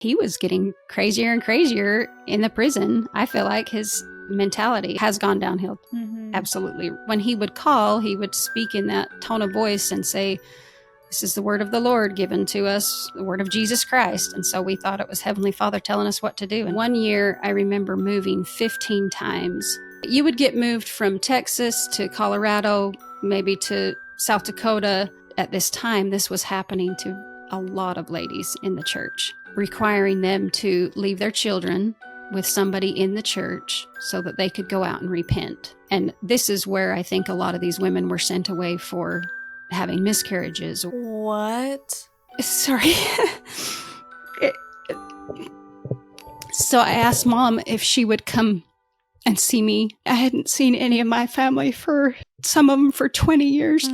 He was getting crazier and crazier in the prison. I feel like his mentality has gone downhill. Mm-hmm. Absolutely. When he would call, he would speak in that tone of voice and say, "This is the word of the Lord given to us, the word of Jesus Christ." And so we thought it was Heavenly Father telling us what to do. And one year, I remember moving 15 times. You would get moved from Texas to Colorado, maybe to South Dakota. At this time, this was happening to a lot of ladies in the church, requiring them to leave their children with somebody in the church so that they could go out and repent. And this is where I think a lot of these women were sent away for having miscarriages. What? Sorry. So I asked Mom if she would come and see me. I hadn't seen any of my family some of them for 20 years.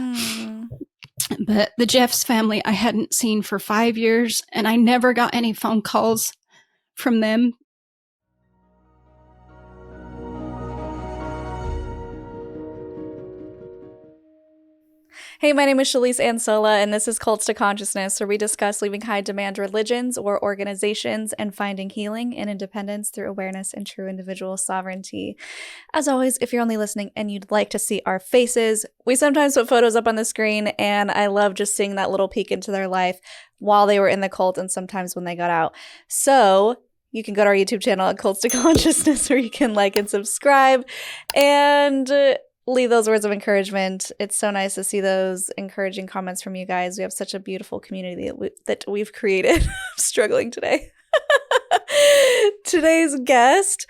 But the Jeffs family I hadn't seen for 5 years, and I never got any phone calls from them. Hey, my name is Shalise Ansola, and this is Cults to Consciousness, where we discuss leaving high-demand religions or organizations and finding healing and independence through awareness and true individual sovereignty. As always, if you're only listening and you'd like to see our faces, we sometimes put photos up on the screen, and I love just seeing that little peek into their life while they were in the cult and sometimes when they got out. So you can go to our YouTube channel at Cults to Consciousness, where you can like and subscribe and leave those words of encouragement. It's so nice to see those encouraging comments from you guys. We have such a beautiful community that we've created. I'm struggling today. Today's guest,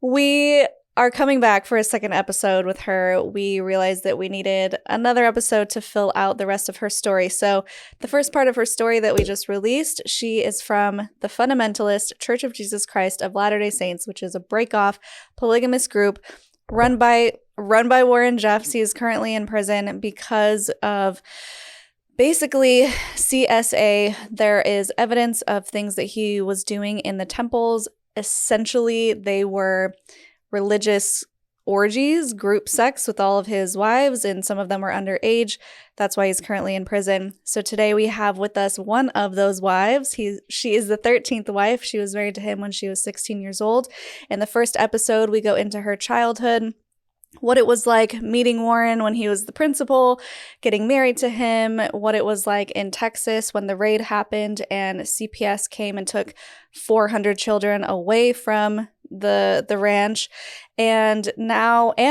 we are coming back for a second episode with her. We realized that we needed another episode to fill out the rest of her story. So the first part of her story that we just released, she is from the Fundamentalist Church of Jesus Christ of Latter-day Saints, which is a break-off polygamous group run by Warren Jeffs. He is currently in prison because of basically CSA. There is evidence of things that he was doing in the temples. Essentially, they were religious orgies, group sex with all of his wives, and some of them were underage. That's why he's currently in prison. So today we have with us one of those wives. She is the 13th wife. She was married to him when she was 16 years old. In the first episode, we go into her childhood, what it was like meeting Warren when he was the principal, getting married to him, what it was like in Texas when the raid happened and CPS came and took 400 children away from the ranch, and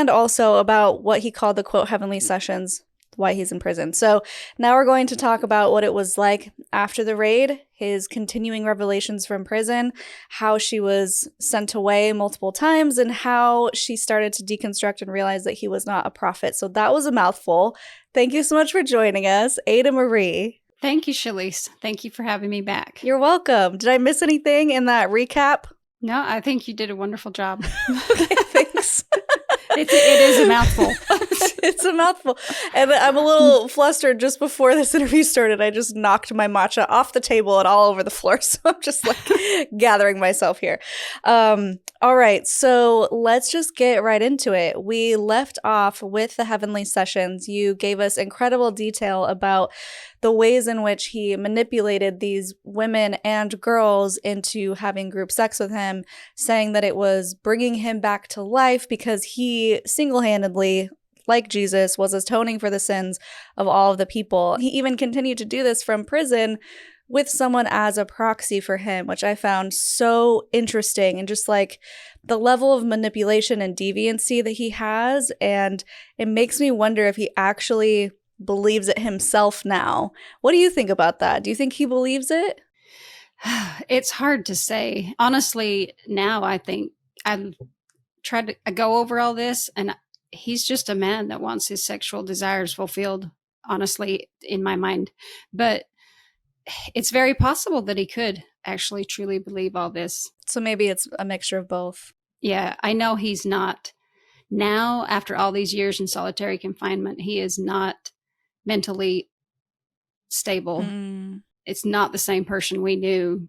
also about what he called the quote heavenly sessions, why he's in prison. So now we're going to talk about what it was like after the raid, his continuing revelations from prison, how she was sent away multiple times, and how she started to deconstruct and realize that he was not a prophet. So that was a mouthful. Thank you so much for joining us, Ada Marie. Thank you, Shalise. Thank you for having me back. You're welcome. Did I miss anything in that recap? No, I think you did a wonderful job. Okay, thanks. It is a mouthful. It's a mouthful. And I'm a little flustered. Just before this interview started, I just knocked my matcha off the table and all over the floor. So I'm just like gathering myself here. All right. So let's just get right into it. We left off with the heavenly sessions. You gave us incredible detail about the ways in which he manipulated these women and girls into having group sex with him, saying that it was bringing him back to life because he single-handedly, like Jesus, was atoning for the sins of all of the people. He even continued to do this from prison with someone as a proxy for him, which I found so interesting, and just like the level of manipulation and deviancy that he has. And it makes me wonder if he actually believes it himself now. What do you think about that? Do you think he believes it? It's hard to say. Honestly, now I think I've tried to go over all this, and he's just a man that wants his sexual desires fulfilled, honestly, in my mind. But it's very possible that he could actually truly believe all this. So maybe it's a mixture of both. Yeah, I know he's not. Now, after all these years in solitary confinement, he is not mentally stable. It's not the same person we knew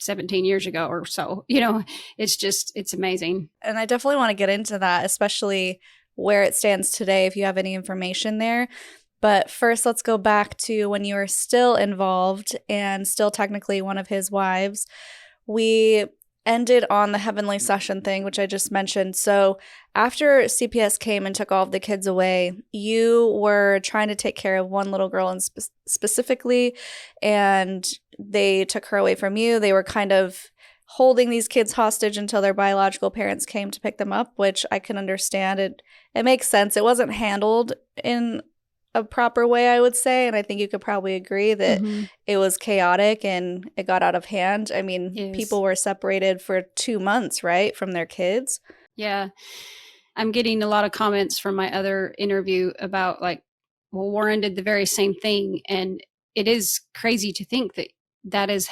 17 years ago or so. It's amazing. And I definitely want to get into that, especially where it stands today, if you have any information there. But first, let's go back to when you were still involved and still technically one of his wives. We ended on the heavenly session thing, which I just mentioned. So after CPS came and took all of the kids away, you were trying to take care of one little girl specifically, and they took her away from you. They were kind of holding these kids hostage until their biological parents came to pick them up, which I can understand. It makes sense. It wasn't handled in a proper way, I would say, and I think you could probably agree that it was chaotic and it got out of hand. I mean, Yes. People were separated for 2 months, right, from their kids. Yeah. I'm getting a lot of comments from my other interview about like, well, Warren did the very same thing. And it is crazy to think that is,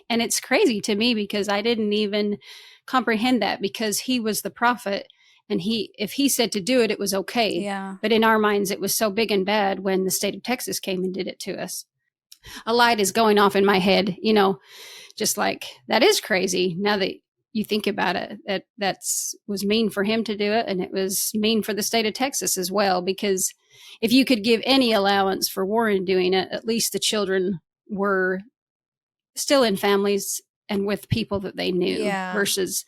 and it's crazy to me because I didn't even comprehend that, because he was the prophet. And if he said to do it, it was okay. Yeah. But in our minds, it was so big and bad when the state of Texas came and did it to us. A light is going off in my head, just like, that is crazy. Now that you think about it, that was mean for him to do it. And it was mean for the state of Texas as well, because if you could give any allowance for Warren doing it, at least the children were still in families and with people that they knew, versus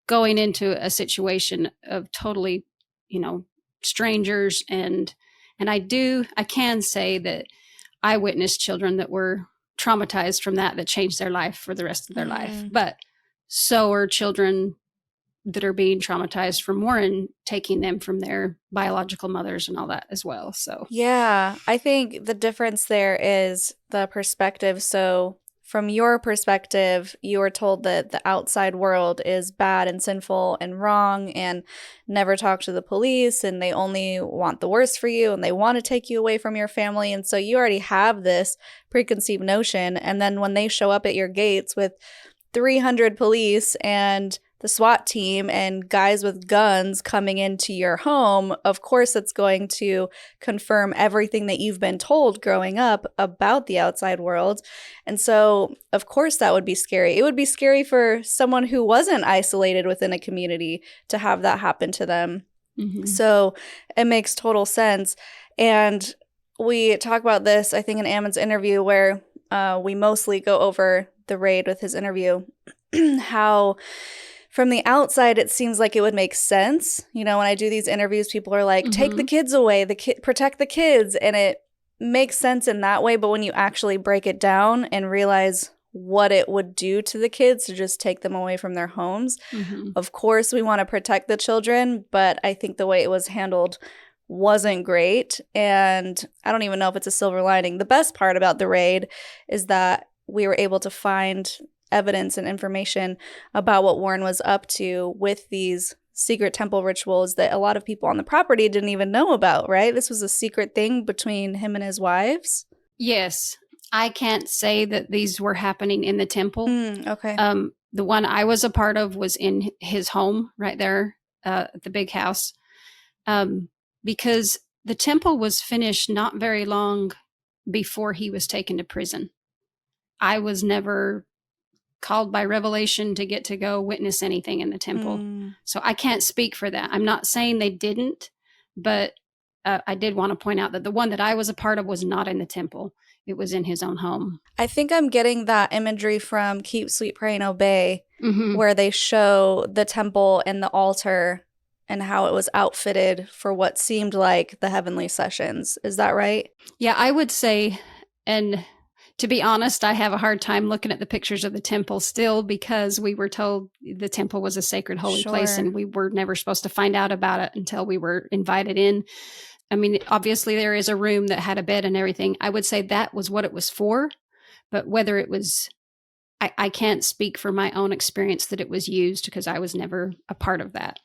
going into a situation of totally, strangers. And I can say that I witnessed children that were traumatized from that changed their life for the rest of their life. But so are children that are being traumatized from Warren taking them from their biological mothers and all that as well. So yeah, I think the difference there is the perspective. So from your perspective, you were told that the outside world is bad and sinful and wrong and never talk to the police, and they only want the worst for you and they want to take you away from your family. And so you already have this preconceived notion. And then when they show up at your gates with 300 police and the SWAT team and guys with guns coming into your home, of course it's going to confirm everything that you've been told growing up about the outside world. And so, of course, that would be scary. It would be scary for someone who wasn't isolated within a community to have that happen to them. So it makes total sense. And we talk about this, I think, in Ammon's interview, where we mostly go over the raid with his interview, how from the outside, it seems like it would make sense. When I do these interviews, people are like, take the kids away, protect the kids. And it makes sense in that way. But when you actually break it down and realize what it would do to the kids to just take them away from their homes, of course, we want to protect the children. But I think the way it was handled wasn't great. And I don't even know if it's a silver lining. The best part about the raid is that we were able to find evidence and information about what Warren was up to with these secret temple rituals that a lot of people on the property didn't even know about, right? This was a secret thing between him and his wives. Yes. I can't say that these were happening in the temple. Okay. The one I was a part of was in his home right there at the big house, because the temple was finished not very long before he was taken to prison. I was never called by revelation to get to go witness anything in the temple. So I can't speak for that. I'm not saying they didn't, but I did want to point out that the one that I was a part of was not in the temple. It was in his own home. I think I'm getting that imagery from Keep Sweet Pray and Obey, where they show the temple and the altar and how it was outfitted for what seemed like the heavenly sessions. Is that right? Yeah, I would say, and to be honest, I have a hard time looking at the pictures of the temple still, because we were told the temple was a sacred holy place, and we were never supposed to find out about it until we were invited in. I mean, obviously there is a room that had a bed and everything. I would say that was what it was for, but whether it was, I can't speak for my own experience that it was used, because I was never a part of that.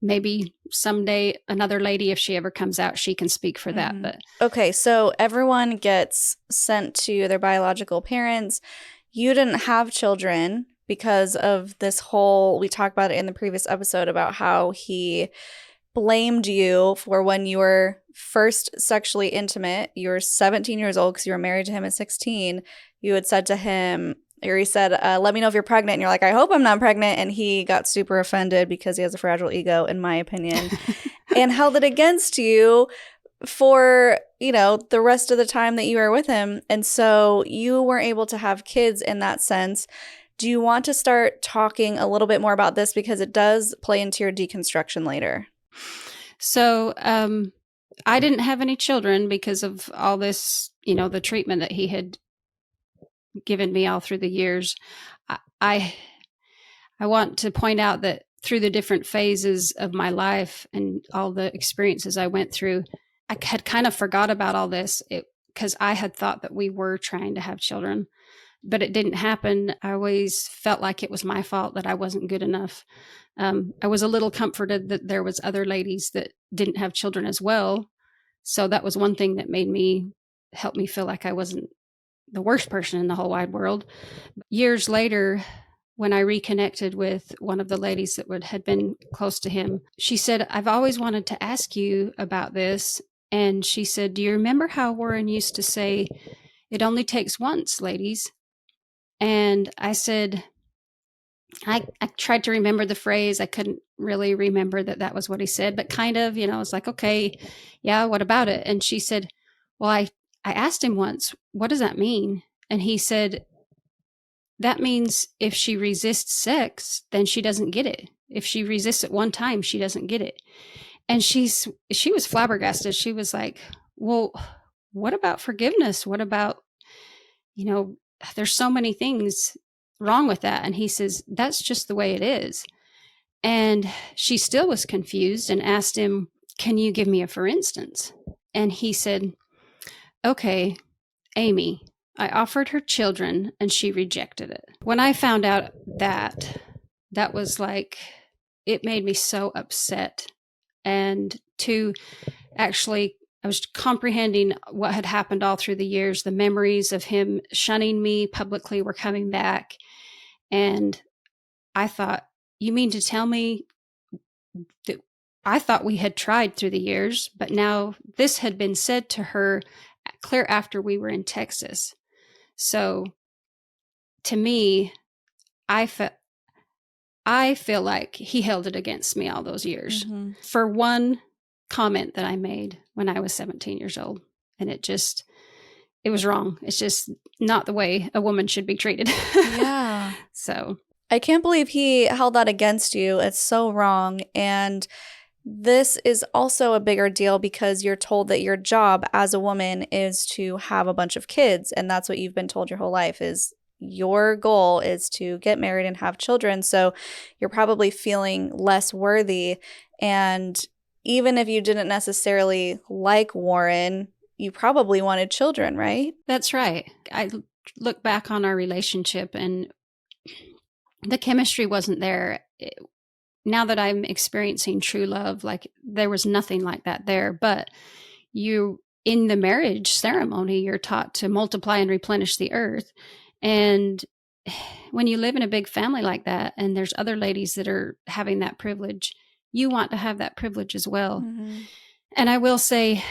Maybe someday another lady, if she ever comes out, she can speak for that. But okay, so everyone gets sent to their biological parents. You didn't have children because of this whole, we talked about it in the previous episode about how he blamed you for when you were first sexually intimate. You were 17 years old because you were married to him at 16. You had said to him, or he said, let me know if you're pregnant. And you're like, I hope I'm not pregnant. And he got super offended because he has a fragile ego, in my opinion, and held it against you for, the rest of the time that you were with him. And so you weren't able to have kids in that sense. Do you want to start talking a little bit more about this? Because it does play into your deconstruction later. So I didn't have any children because of all this, the treatment that he had given me all through the years. I want to point out that through the different phases of my life and all the experiences I went through, I had kind of forgot about all this because I had thought that we were trying to have children, but it didn't happen. I always felt like it was my fault that I wasn't good enough. I was a little comforted that there was other ladies that didn't have children as well. So that was one thing that help me feel like I wasn't the worst person in the whole wide world. Years later, when I reconnected with one of the ladies that had been close to him, she said, I've always wanted to ask you about this. And she said, do you remember how Warren used to say, it only takes once, ladies? And I said, I tried to remember the phrase. I couldn't really remember that was what he said, but kind of, I was like, okay, yeah, what about it? And she said, well, I asked him once, what does that mean? And he said, that means if she resists sex, then she doesn't get it. If she resists it one time, she doesn't get it. And she was flabbergasted. She was like, well, what about forgiveness? What about, there's so many things wrong with that. And he says, that's just the way it is. And she still was confused and asked him, can you give me a for instance? And he said, okay, Amy, I offered her children and she rejected it. When I found out that was like, it made me so upset. And I was comprehending what had happened all through the years. The memories of him shunning me publicly were coming back. And I thought, you mean to tell me that I thought we had tried through the years, but now this had been said to her clear after we were in Texas. So to me, I feel like he held it against me all those years for one comment that I made when I was 17 years old. And it was wrong. It's just not the way a woman should be treated. Yeah. So I can't believe he held that against you. It's so wrong. And this is also a bigger deal because you're told that your job as a woman is to have a bunch of kids. And that's what you've been told your whole life is your goal is to get married and have children. So you're probably feeling less worthy. And even if you didn't necessarily like Warren, you probably wanted children, right? That's right. I look back on our relationship and the chemistry wasn't there. Now that I'm experiencing true love, like there was nothing like that there. But in the marriage ceremony, you're taught to multiply and replenish the earth. And when you live in a big family like that, and there's other ladies that are having that privilege, you want to have that privilege as well. Mm-hmm. And I will say,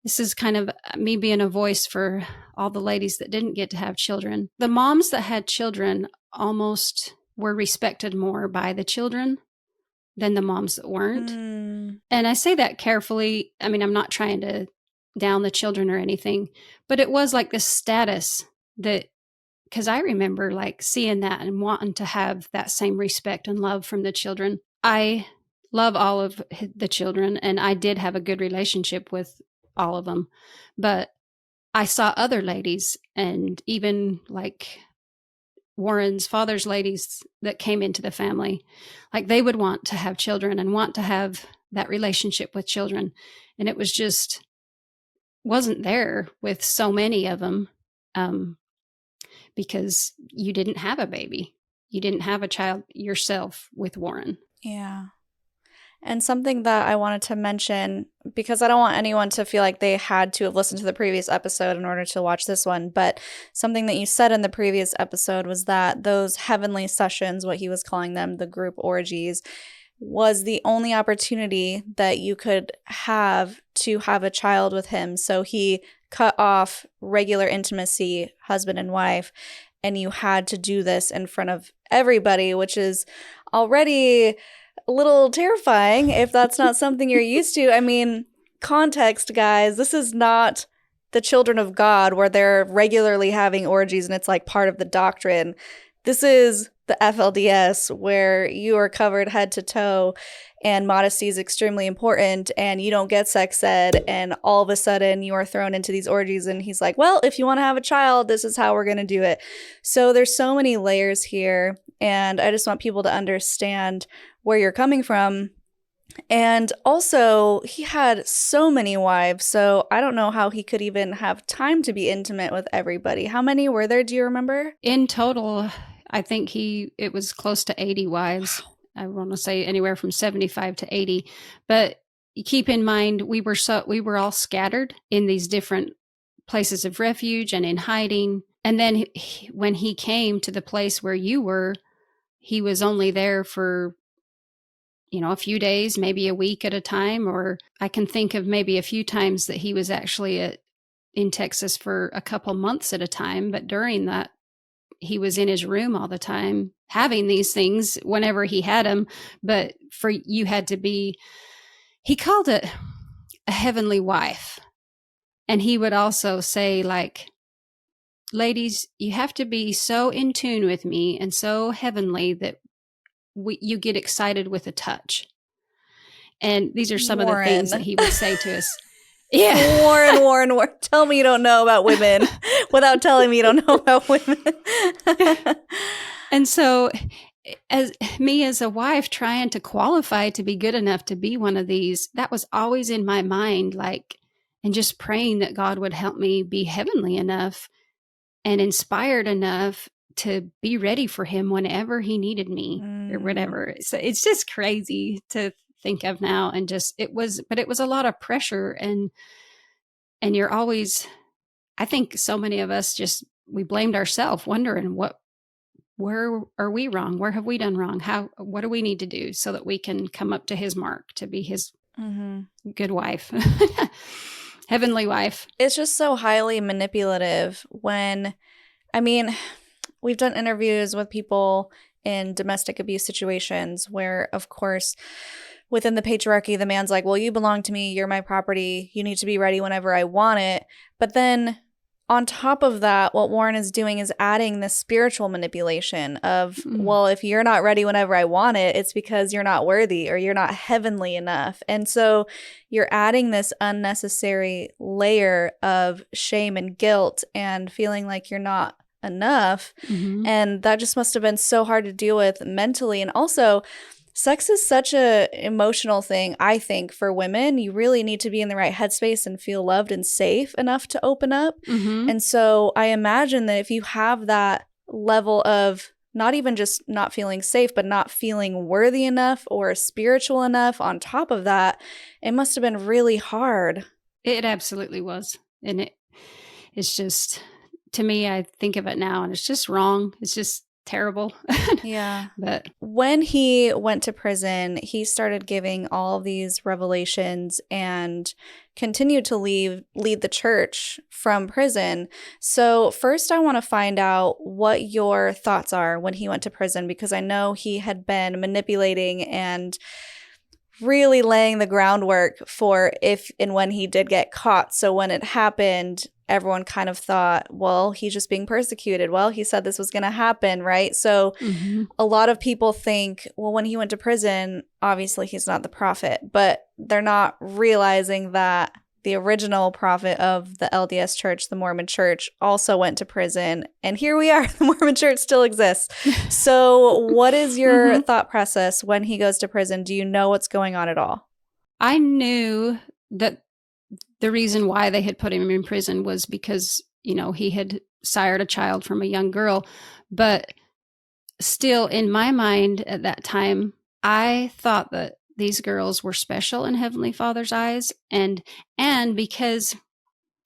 this is kind of me being a voice for all the ladies that didn't get to have children. The moms that had children almost were respected more by the children than the moms that weren't. And I say that carefully. I mean, I'm not trying to down the children or anything, but it was like this status that, because I remember like seeing that and wanting to have that same respect and love from the children. I love all of the children, and I did have a good relationship with all of them. But I saw other ladies, and even like Warren's father's ladies that came into the family, like they would want to have children and want to have that relationship with children. And it was just wasn't there with so many of them because you didn't have a baby. You didn't have a child yourself with Warren. Yeah. And something that I wanted to mention, because I don't want anyone to feel like they had to have listened to the previous episode in order to watch this one, but something that you said in the previous episode was that those heavenly sessions, what he was calling them, the group orgies, was the only opportunity that you could have to have a child with him. So he cut off regular intimacy, husband and wife, and you had to do this in front of everybody, which is already a little terrifying if that's not something you're used to. I mean, context, guys, this is not the children of God where they're regularly having orgies and it's like part of the doctrine. This is the FLDS where you are covered head to toe and modesty is extremely important and you don't get sex ed, and all of a sudden you are thrown into these orgies and he's like, well, if you want to have a child, this is how we're going to do it. So there's so many layers here, and I just want people to understand where you're coming from. And also, he had so many wives, so I don't know how he could even have time to be intimate with everybody. How many were there? Do you remember? In total, I think it was close to 80 wives. Wow. I want to say anywhere from 75 to 80. But keep in mind, we were all scattered in these different places of refuge and in hiding. And then when he came to the place where you were, he was only there for, a few days, maybe a week at a time. Or I can think of maybe a few times that he was actually in Texas for a couple months at a time. But during that, he was in his room all the time having these things whenever he had them. But you had to be, he called it a heavenly wife. And he would also say, like, ladies, you have to be so in tune with me and so heavenly that you get excited with a touch. And these are some Warren. of the things that he would say to us. Yeah. Warren. Tell me you don't know about women without telling me you don't know about women. And so as a wife trying to qualify to be good enough to be one of these, that was always in my mind, like, and just praying that God would help me be heavenly enough and inspired enough to be ready for him whenever he needed me or whatever. So it's just crazy to think of now. And it was a lot of pressure, and you're always, I think so many of us we blamed ourselves, wondering where are we wrong? Where have we done wrong? What do we need to do so that we can come up to his mark to be his good wife, heavenly wife? It's just so highly manipulative we've done interviews with people in domestic abuse situations where, of course, within the patriarchy, the man's like, well, you belong to me. You're my property. You need to be ready whenever I want it. But then on top of that, what Warren is doing is adding this spiritual manipulation of, well, if you're not ready whenever I want it, it's because you're not worthy or you're not heavenly enough. And so you're adding this unnecessary layer of shame and guilt and feeling like you're not enough. And that just must have been so hard to deal with mentally. And also, sex is such a emotional thing, I think, for women. You really need to be in the right headspace and feel loved and safe enough to open up. And so I imagine that if you have that level of not even just not feeling safe, but not feeling worthy enough or spiritual enough on top of that, it must have been really hard. It absolutely was. And it's just, to me, I think of it now and it's just wrong. It's just terrible. Yeah. But when he went to prison, he started giving all these revelations and continued to lead the church from prison. So first, I want to find out what your thoughts are when he went to prison, because I know he had been manipulating and really laying the groundwork for if and when he did get caught. So when it happened, everyone kind of thought, well, he's just being persecuted. Well, he said this was going to happen, right? So a lot of people think, well, when he went to prison, obviously he's not the prophet, but they're not realizing that the original prophet of the LDS church, the Mormon church, also went to prison. And here we are. The Mormon church still exists. So what is your thought process when he goes to prison? Do you know what's going on at all? I knew that the reason why they had put him in prison was because, he had sired a child from a young girl. But still, in my mind at that time, I thought that these girls were special in Heavenly Father's eyes. And because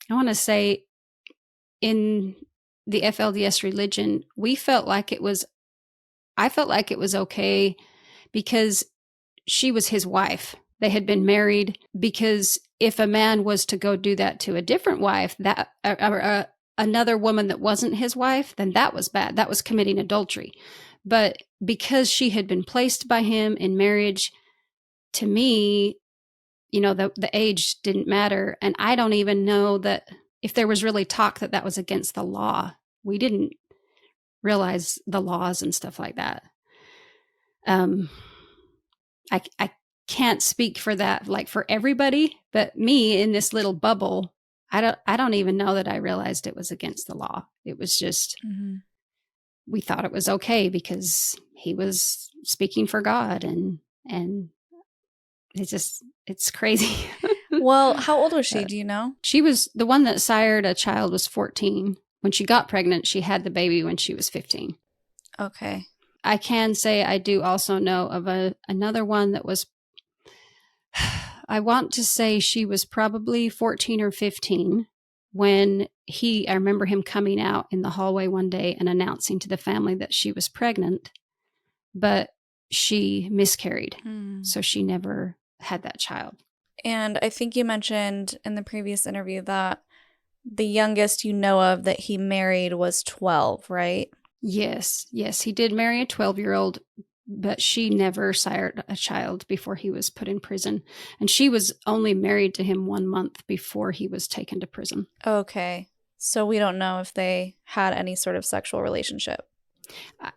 I want to say in the FLDS religion, I felt like it was okay because she was his wife. They had been married, because if a man was to go do that to a different wife, that another woman that wasn't his wife, then that was bad. That was committing adultery. But because she had been placed by him in marriage, to me, the age didn't matter. And I don't even know that if there was really talk that was against the law. We didn't realize the laws and stuff like that. I can't speak for that, like for everybody, but me in this little bubble, I don't even know that I realized it was against the law. It was just, we thought it was okay because he was speaking for God, and it's crazy. Well, how old was she? Do you know? She was the one that sired a child was 14. When she got pregnant, she had the baby when she was 15. Okay. I can say I do also know of another one that was, I want to say she was probably 14 or 15 when I remember him coming out in the hallway one day and announcing to the family that she was pregnant, but she miscarried. So she never had that child. And I think you mentioned in the previous interview that the youngest you know of that he married was 12, right? Yes. He did marry a 12-year-old, but she never sired a child before he was put in prison. And she was only married to him 1 month before he was taken to prison. Okay. So we don't know if they had any sort of sexual relationship.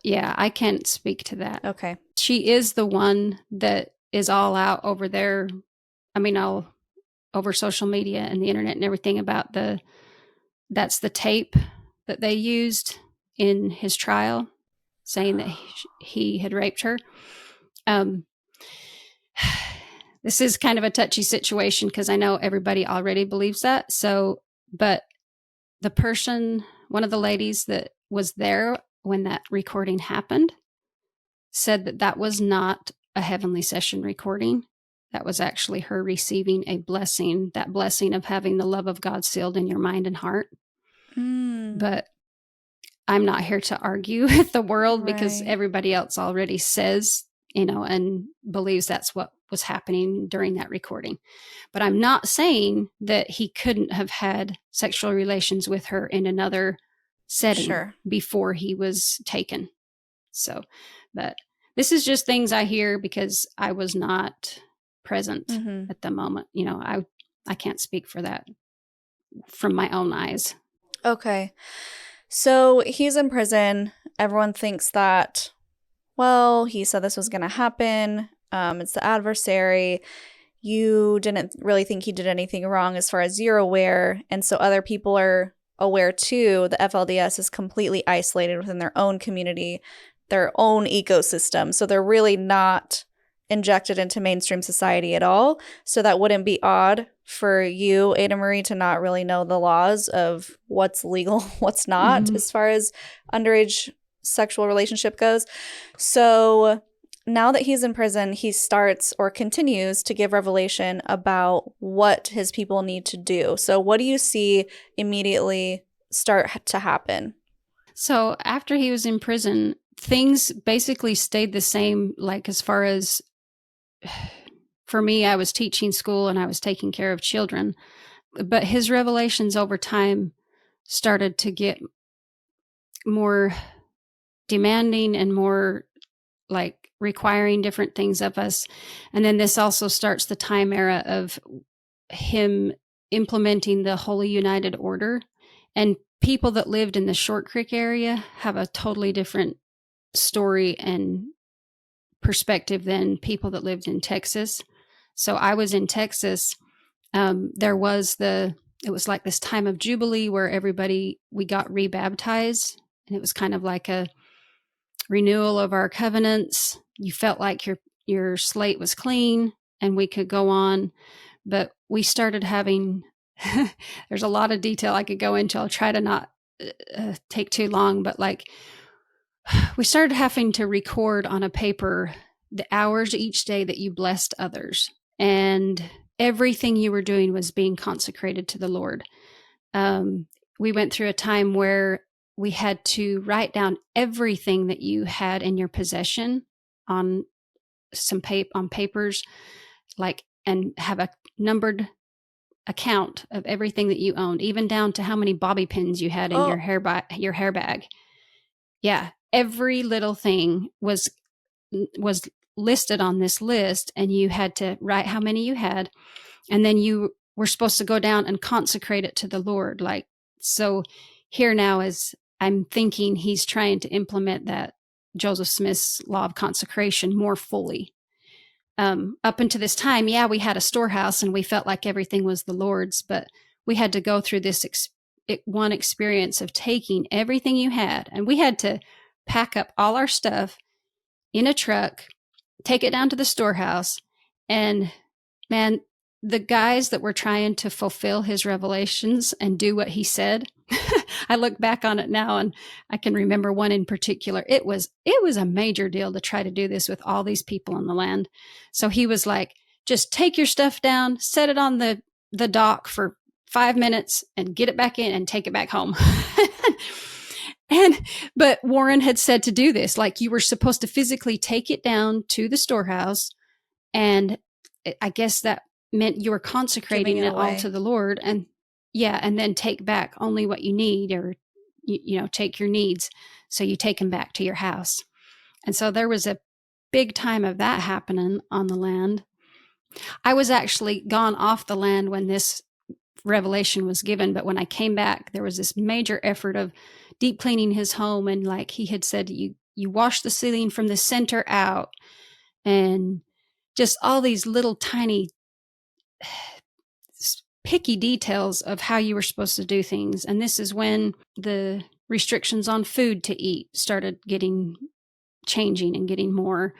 Yeah, I can't speak to that. Okay. She is the one that is all out over there. I mean, all over social media and the internet and everything about that's the tape that they used in his trial, saying that he had raped her. This is kind of a touchy situation because I know everybody already believes that. So, but the person, one of the ladies that was there when that recording happened, said that was not a heavenly session recording. That was actually her receiving a blessing, that blessing of having the love of God sealed in your mind and heart. But I'm not here to argue with the world because everybody else already says, and believes that's what was happening during that recording. But I'm not saying that he couldn't have had sexual relations with her in another setting before he was taken. So, but this is just things I hear because I was not present at the moment. I can't speak for that from my own eyes. Okay. So he's in prison. Everyone thinks that, well, he said this was going to happen. It's the adversary. You didn't really think he did anything wrong as far as you're aware. And so other people are aware too. The FLDS is completely isolated within their own community, their own ecosystem. So they're really not injected into mainstream society at all. So that wouldn't be odd for you, Ada Marie, to not really know the laws of what's legal, what's not, as far as underage sexual relationship goes. So now that he's in prison, he starts or continues to give revelation about what his people need to do. So what do you see immediately start to happen? So after he was in prison, things basically stayed the same, like as far as, for me, I was teaching school and I was taking care of children. But his revelations over time started to get more demanding and more like requiring different things of us. And then this also starts the time era of him implementing the Holy United Order. And people that lived in the Short Creek area have a totally different story and perspective than people that lived in Texas. So I was in Texas. It was like this time of Jubilee where we got re-baptized. And it was kind of like a renewal of our covenants. You felt like your slate was clean and we could go on. But we started having, there's a lot of detail I could go into. I'll try to not take too long, but like we started having to record on a paper the hours each day that you blessed others. And everything you were doing was being consecrated to the Lord. We went through a time where we had to write down everything that you had in your possession on papers, and have a numbered account of everything that you owned, even down to how many bobby pins you had in your hair bag. Yeah, every little thing was listed on this list, and you had to write how many you had, and then you were supposed to go down and consecrate it to the Lord. Like, so here now is, I'm thinking he's trying to implement that Joseph Smith's law of consecration more fully. Up until this time, yeah, we had a storehouse and we felt like everything was the Lord's, but we had to go through this one experience of taking everything you had, and we had to pack up all our stuff in a truck, take it down to the storehouse. And man, the guys that were trying to fulfill his revelations and do what he said, I look back on it now and I can remember one in particular. It was a major deal to try to do this with all these people on the land. So he was like, just take your stuff down, set it on the dock for 5 minutes and get it back in and take it back home. But Warren had said to do this, like you were supposed to physically take it down to the storehouse. And I guess that meant you were consecrating it all to the Lord. And yeah, and then take back only what you need, or, take your needs. So you take them back to your house. And so there was a big time of that happening on the land. I was actually gone off the land when this revelation was given, but when I came back, there was this major effort of deep cleaning his home. And like he had said, you wash the ceiling from the center out, and just all these little tiny picky details of how you were supposed to do things. And this is when the restrictions on food to eat started changing and getting more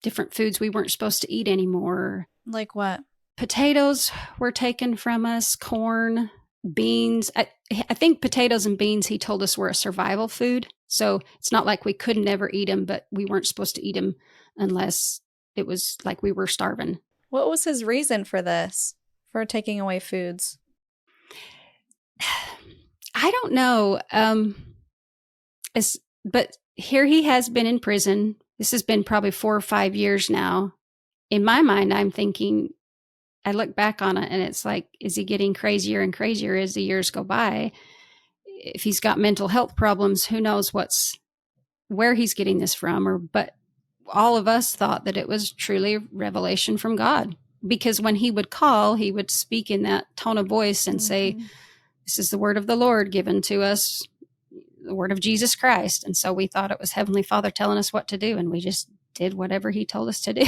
different foods we weren't supposed to eat anymore. Like what? Potatoes were taken from us, corn, beans. I think potatoes and beans, he told us, were a survival food. So it's not like we could never eat them, but we weren't supposed to eat them unless it was like we were starving. What was his reason for this, for taking away foods? I don't know. But here he has been in prison. This has been probably 4 or 5 years now. In my mind, I'm thinking, I look back on it and it's like, is he getting crazier and crazier as the years go by? If he's got mental health problems, who knows where he's getting this from? But all of us thought that it was truly a revelation from God, because when he would call, he would speak in that tone of voice and say, this is the word of the Lord given to us, the word of Jesus Christ. And so we thought it was Heavenly Father telling us what to do, and we just did whatever he told us to do.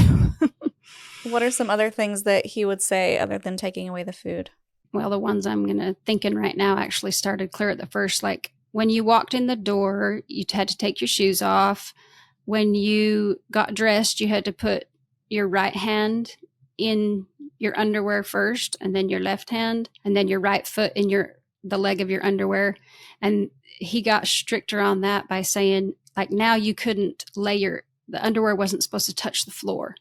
What are some other things that he would say other than taking away the food? Well, the ones I'm thinking right now actually started clear at the first. Like when you walked in the door, you had to take your shoes off. When you got dressed, you had to put your right hand in your underwear first, and then your left hand, and then your right foot in the leg of your underwear. And he got stricter on that by saying, like, now you couldn't the underwear wasn't supposed to touch the floor.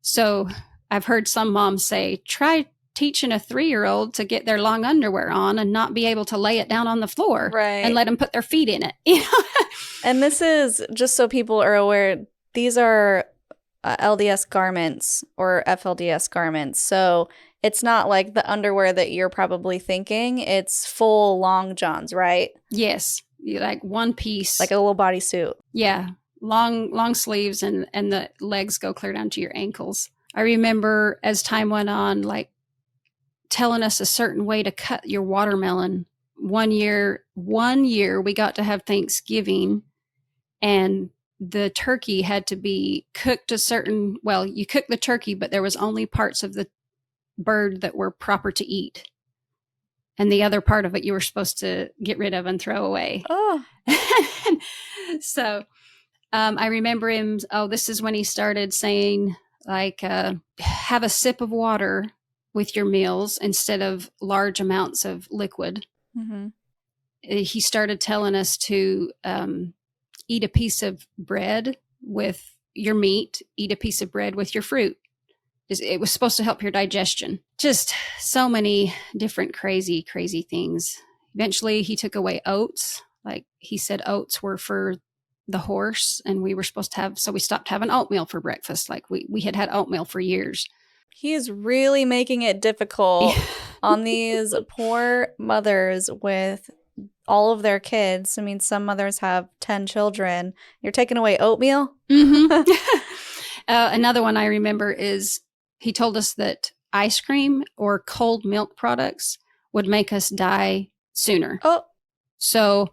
So I've heard some moms say, try teaching a 3-year-old to get their long underwear on and not be able to lay it down on the floor, right, and let them put their feet in it. And this is, just so people are aware, these are LDS garments or FLDS garments. So it's not like the underwear that you're probably thinking. It's full long johns, right? Yes. Like one piece. Like a little bodysuit. Yeah. Long sleeves, and the legs go clear down to your ankles. I remember as time went on, like telling us a certain way to cut your watermelon. One year we got to have Thanksgiving, and the turkey had to be cooked you cook the turkey, but there was only parts of the bird that were proper to eat. And the other part of it you were supposed to get rid of and throw away. Oh. So I remember him, this is when he started saying, like, have a sip of water with your meals instead of large amounts of liquid. Mm-hmm. He started telling us to eat a piece of bread with your meat, eat a piece of bread with your fruit. It was supposed to help your digestion. Just so many different crazy, crazy things. Eventually, he took away oats. Like he said, oats were for the horse, and we were supposed to have, so we stopped having oatmeal for breakfast. Like we had oatmeal for years. He is really making it difficult on these poor mothers with all of their kids. I mean, some mothers have 10 children. You're taking away oatmeal? Mm-hmm. Another one I remember is he told us that ice cream or cold milk products would make us die sooner. Oh. So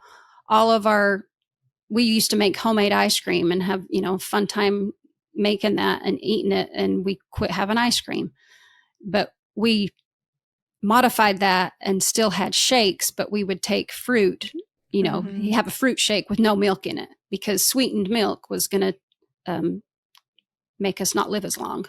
we used to make homemade ice cream and have, fun time making that and eating it, and we quit having ice cream. But we modified that and still had shakes, but we would take fruit, you have a fruit shake with no milk in it, because sweetened milk was going to make us not live as long.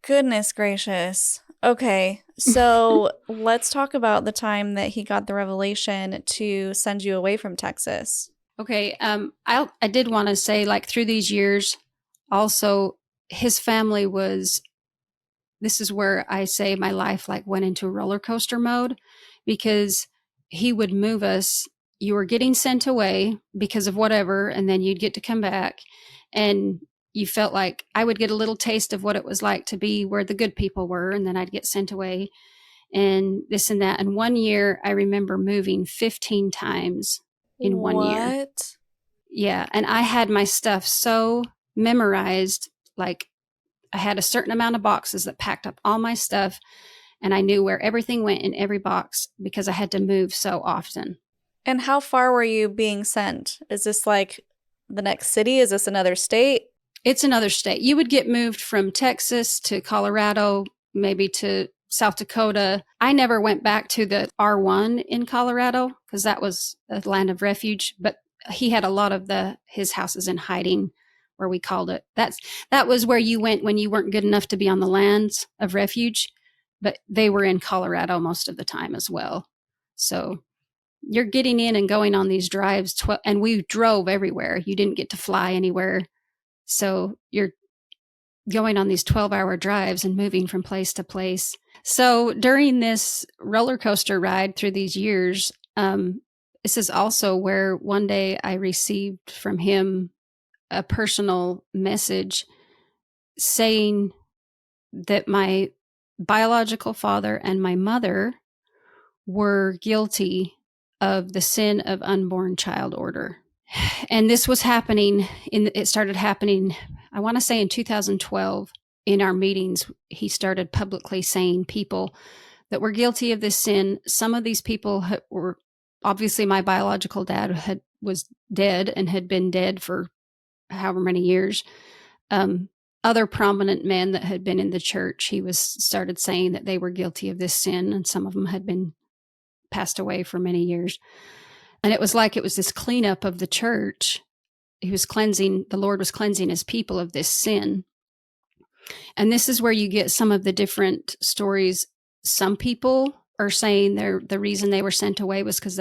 Goodness gracious. Okay, so let's talk about the time that he got the revelation to send you away from Texas. Okay, I did want to say, like, through these years, also, his family this is where I say my life like went into roller coaster mode, because he would move us. You were getting sent away because of whatever, and then you'd get to come back, and you felt like I would get a little taste of what it was like to be where the good people were, and then I'd get sent away and this and that. And one year I remember moving 15 times in 1 year. What? Yeah. And I had my stuff so memorized, like I had a certain amount of boxes that packed up all my stuff, and I knew where everything went in every box because I had to move so often. And how far were you being sent? Is this like the next city? Is this another state? It's another state. You would get moved from Texas to Colorado, maybe to South Dakota. I never went back to the R1 in Colorado because that was a land of refuge, but he had a lot of his houses in hiding, where we called it. That was where you went when you weren't good enough to be on the lands of refuge, but they were in Colorado most of the time as well. So you're getting in and going on these drives, and we drove everywhere. You didn't get to fly anywhere. So you're going on these 12-hour drives and moving from place to place. So during this roller coaster ride through these years, this is also where one day I received from him a personal message saying that my biological father and my mother were guilty of the sin of unborn child order. And this was happening it started happening, I want to say in 2012. In our meetings, he started publicly saying people that were guilty of this sin. Some of these people were obviously, my biological dad was dead and had been dead for however many years. Other prominent men that had been in the church, he started saying that they were guilty of this sin, and some of them had been passed away for many years. And it was like it was this cleanup of the church. The Lord was cleansing his people of this sin. And this is where you get some of the different stories. Some people are saying the reason they were sent away was because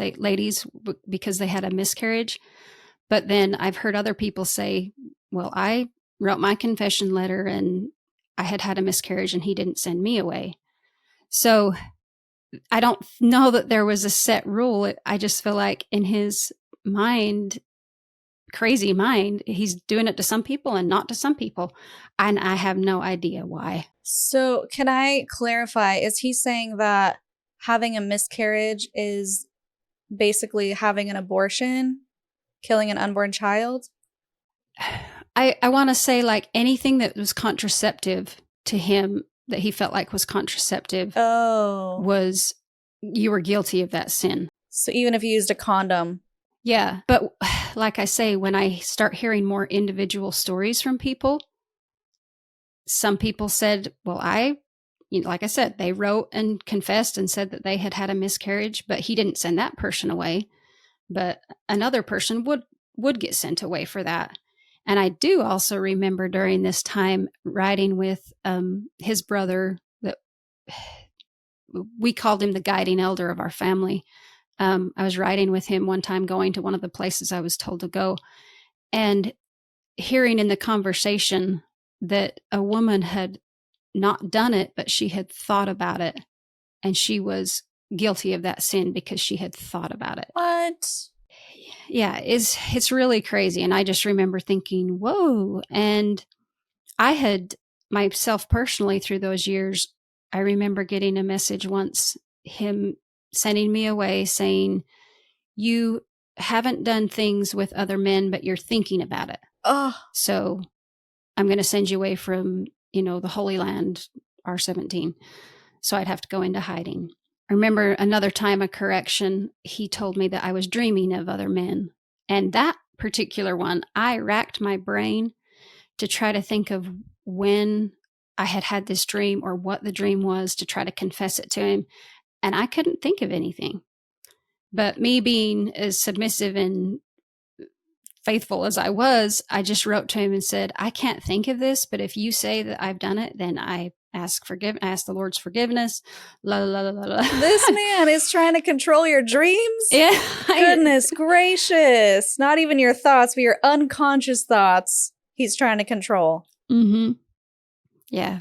they had a miscarriage. But then I've heard other people say, well, I wrote my confession letter and I had a miscarriage and he didn't send me away. So I don't know that there was a set rule. I just feel like in his mind, crazy mind, he's doing it to some people and not to some people. And I have no idea why. So can I clarify, is he saying that having a miscarriage is basically having an abortion, killing an unborn child? I want to say, like, anything that was contraceptive to him, that he felt like was contraceptive, was, you were guilty of that sin. So even if you used a condom? Yeah. But like I say, when I start hearing more individual stories from people, some people said, well, like I said, they wrote and confessed and said that they had a miscarriage, but he didn't send that person away. But another person would get sent away for that. And I do also remember during this time riding with his brother, that we called him the guiding elder of our family. I was riding with him one time going to one of the places I was told to go, and hearing in the conversation that a woman had not done it, but she had thought about it, and she was guilty of that sin because she had thought about it. What? Yeah, it's really crazy. And I just remember thinking, whoa. And I had myself personally through those years, I remember getting a message once, him sending me away saying, you haven't done things with other men, but you're thinking about it. Oh, So I'm going to send you away from, the Holy Land, R17. So I'd have to go into hiding. I remember another time, a correction, he told me that I was dreaming of other men. And that particular one, I racked my brain to try to think of when I had had this dream or what the dream was to try to confess it to him. And I couldn't think of anything. But me being as submissive and faithful as I was, I just wrote to him and said, I can't think of this, but if you say that I've done it, then I ask the Lord's forgiveness. La la la la la. This man is trying to control your dreams? Yeah. Goodness gracious. Not even your thoughts, but your unconscious thoughts he's trying to control. Mm-hmm. Yeah.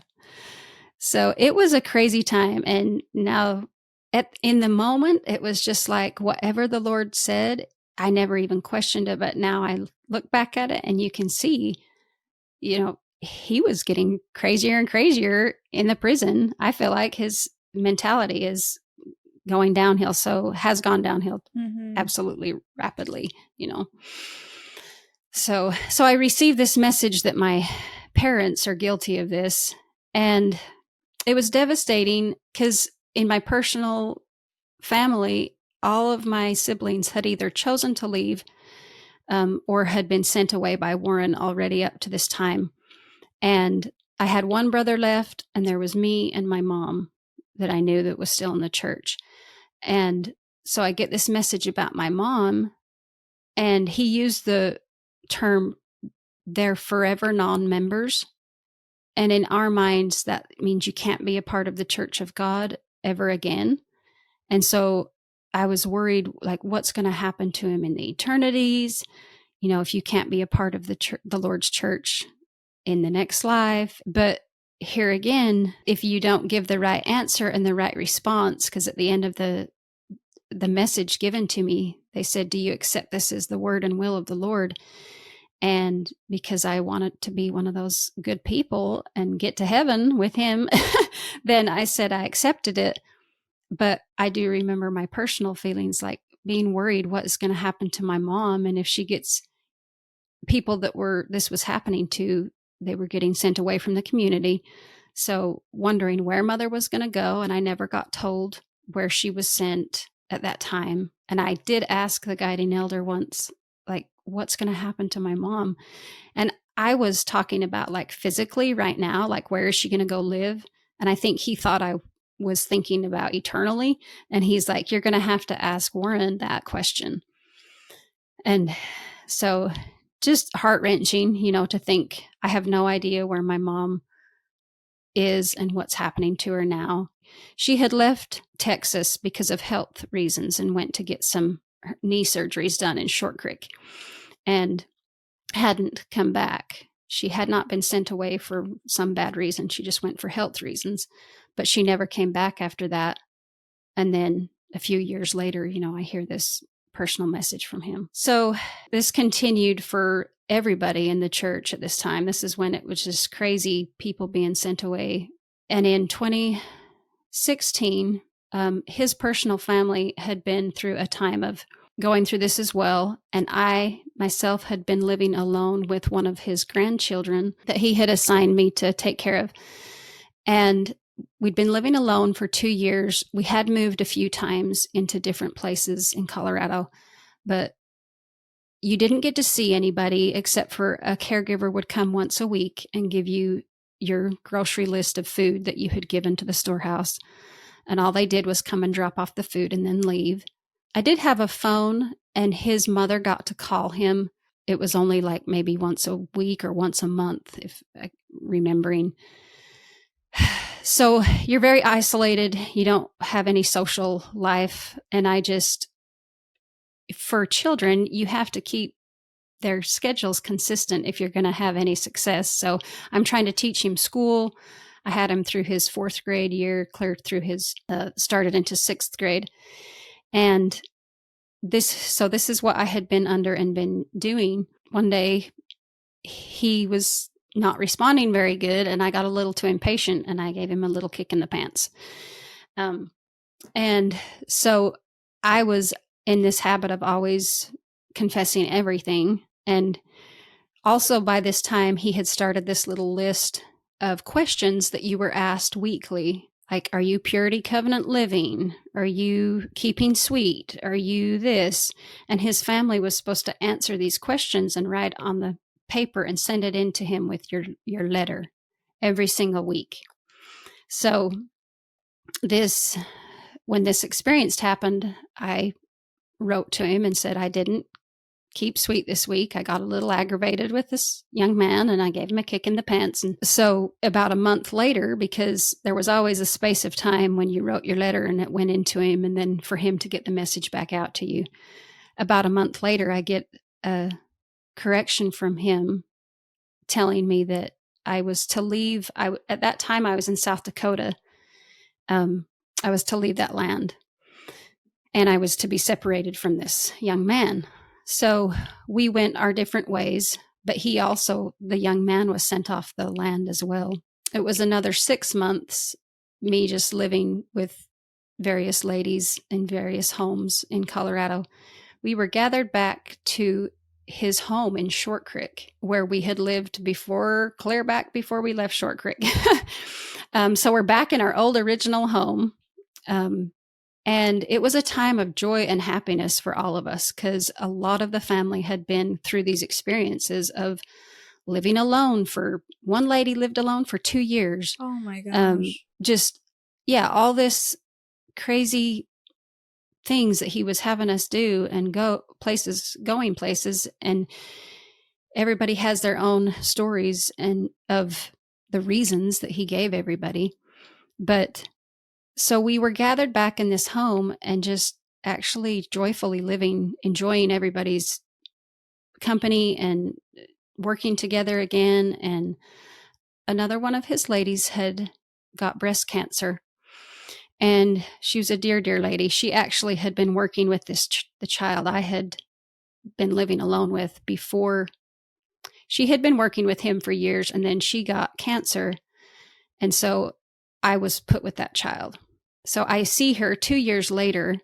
So it was a crazy time. And now in the moment, it was just like whatever the Lord said, I never even questioned it. But now I look back at it and you can see, he was getting crazier and crazier in the prison. I feel like his mentality is going downhill. So has gone downhill absolutely rapidly, So I received this message that my parents are guilty of this. And it was devastating because in my personal family, all of my siblings had either chosen to leave or had been sent away by Warren already up to this time. And I had one brother left, and there was me and my mom that I knew that was still in the church. And so I get this message about my mom, and he used the term, they're forever non-members. And in our minds, that means you can't be a part of the Church of God ever again. And so I was worried, like, what's going to happen to him in the eternities? If you can't be a part of the Lord's church in the next life. But here again, if you don't give the right answer and the right response, because at the end of the message given to me, they said, do you accept this as the word and will of the Lord? And because I wanted to be one of those good people and get to heaven with him, then I said I accepted it. But I do remember my personal feelings, like being worried what is going to happen to my mom. And if she gets people this was happening to, they were getting sent away from the community. So wondering where mother was going to go. And I never got told where she was sent at that time. And I did ask the guiding elder once, like, what's going to happen to my mom? And I was talking about like physically right now, like, where is she going to go live? And I think he thought I was thinking about eternally. And he's like, you're going to have to ask Warren that question. And so just heart-wrenching, to think I have no idea where my mom is and what's happening to her now. She had left Texas because of health reasons and went to get some knee surgeries done in Short Creek and hadn't come back. She had not been sent away for some bad reason. She just went for health reasons, but she never came back after that. And then a few years later, I hear this personal message from him. So this continued for everybody in the church at this time. This is when it was just crazy, people being sent away. And in 2016, his personal family had been through a time of going through this as well. And I myself had been living alone with one of his grandchildren that he had assigned me to take care of. And we'd been living alone for 2 years. We had moved a few times into different places in Colorado, but you didn't get to see anybody except for a caregiver would come once a week and give you your grocery list of food that you had given to the storehouse. And all they did was come and drop off the food and then leave. I did have a phone, and his mother got to call him. It was only like maybe once a week or once a month, if I'm remembering. So you're very isolated. You don't have any social life. And for children, you have to keep their schedules consistent if you're going to have any success. So I'm trying to teach him school. I had him through his 4th grade year, cleared through his, started into 6th grade. And this is what I had been under and been doing. One day he was not responding very good, and I got a little too impatient, and I gave him a little kick in the pants. And so I was in this habit of always confessing everything. And also by this time, he had started this little list of questions that you were asked weekly. Like, are you purity covenant living? Are you keeping sweet? Are you this? And his family was supposed to answer these questions and write on the paper and send it in to him with your letter every single week. So when this experience happened, I wrote to him and said I didn't keep sweet this week. I got a little aggravated with this young man and I gave him a kick in the pants. And so about a month later, because there was always a space of time when you wrote your letter and it went into him and then for him to get the message back out to you, about a month later, I get a correction from him telling me that I was to leave. At that time, I was in South Dakota. I was to leave that land and I was to be separated from this young man. So we went our different ways, but the young man was sent off the land as well. It was another 6 months, me just living with various ladies in various homes in Colorado. We were gathered back to his home in Short Creek, where we had lived clear back before we left Short Creek. So we're back in our old original home. And it was a time of joy and happiness for all of us because a lot of the family had been through these experiences of living alone one lady lived alone for 2 years. Oh my gosh. All this crazy things that he was having us do and going places. And everybody has their own stories and of the reasons that he gave everybody. But so we were gathered back in this home and just actually joyfully living, enjoying everybody's company and working together again. And another one of his ladies had got breast cancer. And she was a dear, dear lady. She actually had been working with the child I had been living alone with before. She had been working with him for years, and then she got cancer. And so I was put with that child. So I see her 2 years later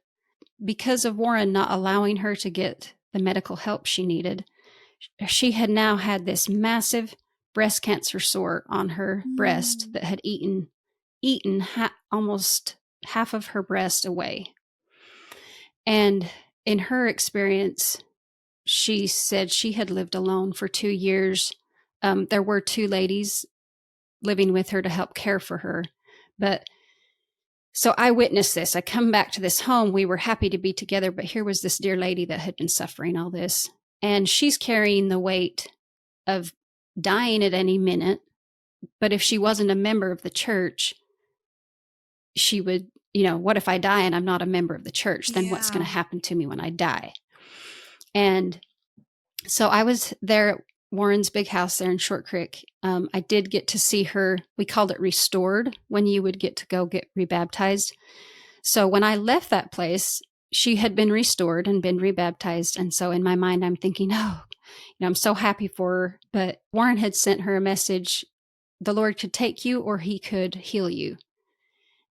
because of Warren not allowing her to get the medical help she needed. She had now had this massive breast cancer sore on her breast that had eaten almost half of her breast away. And in her experience, she said she had lived alone for 2 years. There were 2 ladies living with her to help care for her. But so I witnessed this. I come back to this home. We were happy to be together, but here was this dear lady that had been suffering all this. And she's carrying the weight of dying at any minute. But if she wasn't a member of the church, she would, what if I die and I'm not a member of the church? Then what's going to happen to me when I die? And so I was there at Warren's big house there in Short Creek. I did get to see her. We called it restored, when you would get to go get rebaptized. So when I left that place, she had been restored and been rebaptized. And so in my mind, I'm thinking, I'm so happy for her. But Warren had sent her a message. The Lord could take you or he could heal you.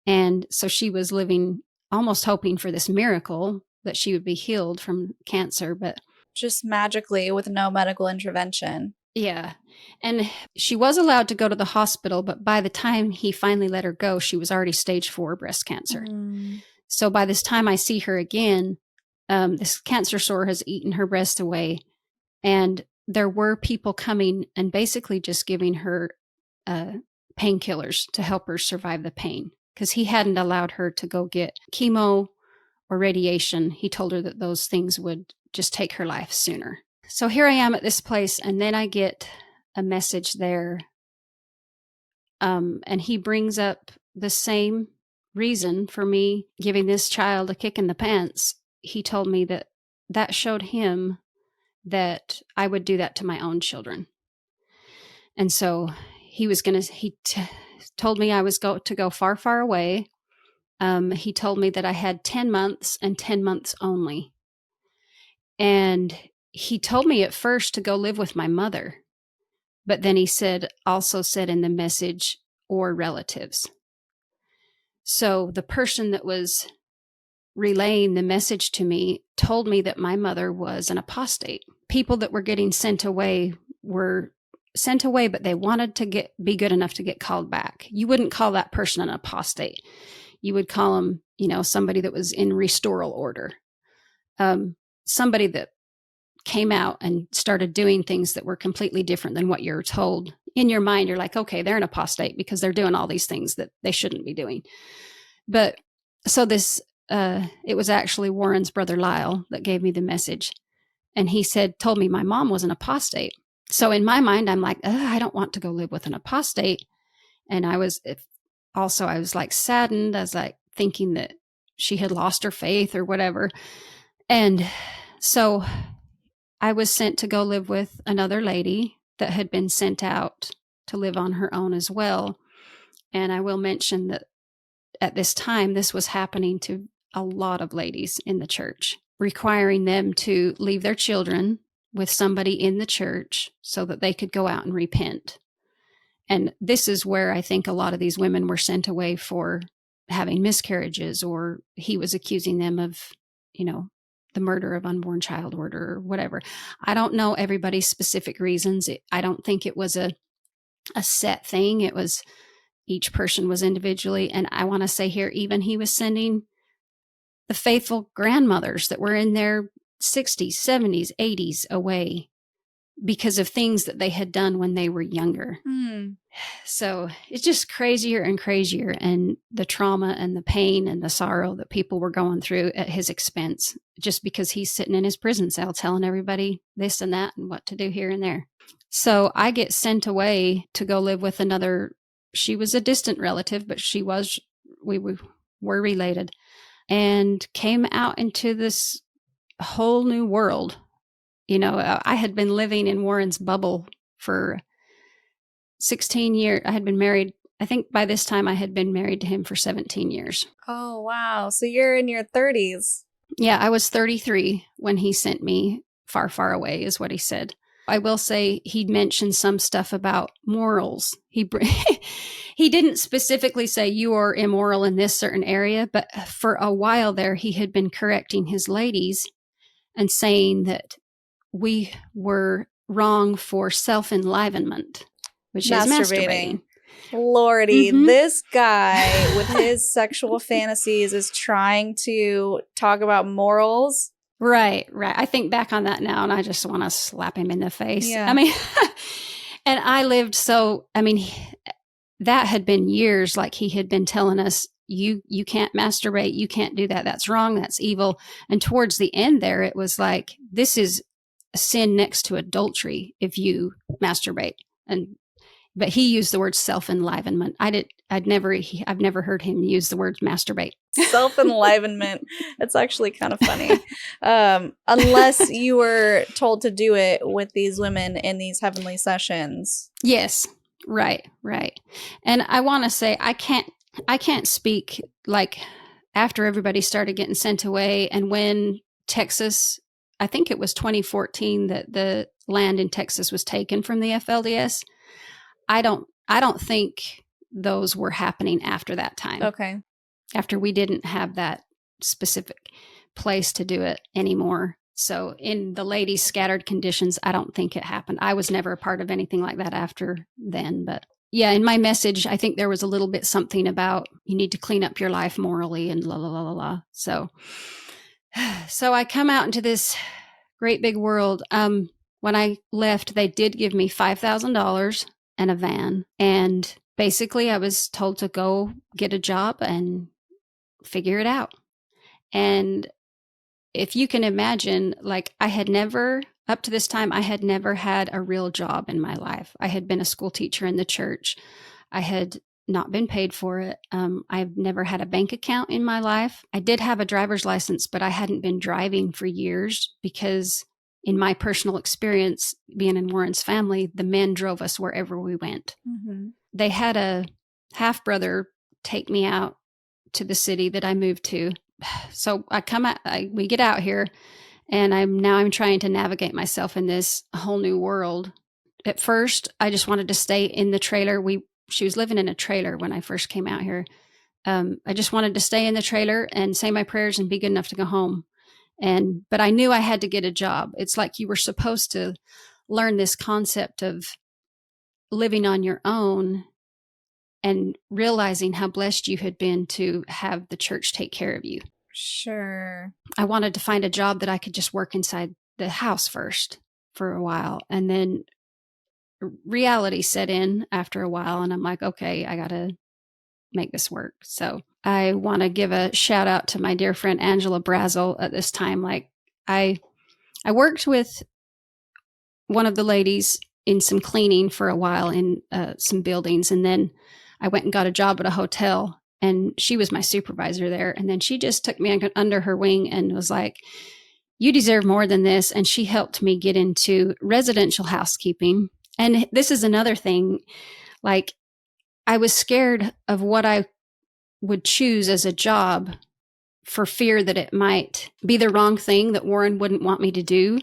And so she was living, almost hoping for this miracle that she would be healed from cancer, but just magically with no medical intervention. Yeah. And she was allowed to go to the hospital, but by the time he finally let her go, she was already stage 4 breast cancer. So by this time I see her again, this cancer sore has eaten her breast away. And there were people coming and basically just giving her painkillers to help her survive the pain, because he hadn't allowed her to go get chemo or radiation. He told her that those things would just take her life sooner. So here I am at this place, and then I get a message there. And he brings up the same reason for me giving this child a kick in the pants. He told me that showed him that I would do that to my own children. And so he told me I was to go far, far away. He told me that I had 10 months and 10 months only. And he told me at first to go live with my mother, but then he also said in the message, or relatives. So the person that was relaying the message to me told me that my mother was an apostate. People that were getting sent away were sent away, but they wanted to be good enough to get called back. You wouldn't call that person an apostate. You would call them, somebody that was in restoral order. Somebody that came out and started doing things that were completely different than what you're told. In your mind, you're like, okay, they're an apostate because they're doing all these things that they shouldn't be doing. But so it was actually Warren's brother Lyle that gave me the message. And he told me my mom was an apostate. So in my mind, I'm like, I don't want to go live with an apostate. And I was like saddened. I was like thinking that she had lost her faith or whatever. And so I was sent to go live with another lady that had been sent out to live on her own as well. And I will mention that at this time, this was happening to a lot of ladies in the church, requiring them to leave their children with somebody in the church so that they could go out and repent. And this is where I think a lot of these women were sent away for having miscarriages, or he was accusing them of, the murder of unborn child or whatever. I don't know everybody's specific reasons. I don't think it was a set thing. It was each person was individually. And I want to say here, even he was sending the faithful grandmothers that were in their 60s, 70s, 80s away because of things that they had done when they were younger. So it's just crazier and crazier, and the trauma and the pain and the sorrow that people were going through at his expense, just because he's sitting in his prison cell telling everybody this and that and what to do here and there. So I get sent away to go live with another. She was a distant relative, but we were related, and came out into this whole new world. I had been living in Warren's bubble for 16 years. I had been married. I think by this time I had been married to him for 17 years. Oh, wow. So you're in your 30s. Yeah, I was 33 when he sent me far, far away, is what he said. I will say he mentioned some stuff about morals. He didn't specifically say you are immoral in this certain area, but for a while there, he had been correcting his ladies and saying that we were wrong for self-enlivenment, which is masturbating. Lordy, this guy with his sexual fantasies is trying to talk about morals. Right. I think back on that now and I just want to slap him in the face. Yeah. I mean, and I lived that had been years, like he had been telling us, you can't masturbate, you can't do that, that's wrong, that's evil. And towards the end there, it was like, this is a sin next to adultery if you masturbate. But he used the word self-enlivenment. I've never heard him use the word masturbate. Self-enlivenment. It's actually kind of funny. Unless you were told to do it with these women in these heavenly sessions. Yes. Right. And I want to say, I can't speak like after everybody started getting sent away, and when Texas, I think it was 2014 that the land in Texas was taken from the FLDS. I don't think those were happening after that time. Okay. After we didn't have that specific place to do it anymore. So in the ladies' scattered conditions, I don't think it happened. I was never a part of anything like that after then. But yeah, in my message, I think there was a little bit something about you need to clean up your life morally and la, la, la, la, la. So I come out into this great big world. When I left, they did give me $5,000 and a van. And basically I was told to go get a job and figure it out. And if you can imagine, like up to this time, I had never had a real job in my life. I had been a school teacher in the church. I had not been paid for it. I've never had a bank account in my life. I did have a driver's license, but I hadn't been driving for years because in my personal experience, being in Warren's family, the men drove us wherever we went. Mm-hmm. They had a half-brother take me out to the city that I moved to. So we get out here, and I'm trying to navigate myself in this whole new world. At first, I just wanted to stay in the trailer. She was living in a trailer when I first came out here. I just wanted to stay in the trailer and say my prayers and be good enough to go home. But I knew I had to get a job. It's like you were supposed to learn this concept of living on your own and realizing how blessed you had been to have the church take care of you. Sure. I wanted to find a job that I could just work inside the house first for a while. And then reality set in after a while. And I'm like, okay, I got to make this work. So I want to give a shout out to my dear friend Angela Brazel at this time. Like I worked with one of the ladies in some cleaning for a while in some buildings. And then I went and got a job at a hotel, and she was my supervisor there. And then she just took me under her wing and was like, you deserve more than this. And she helped me get into residential housekeeping. And this is another thing, like I was scared of what I would choose as a job for fear that it might be the wrong thing that Warren wouldn't want me to do.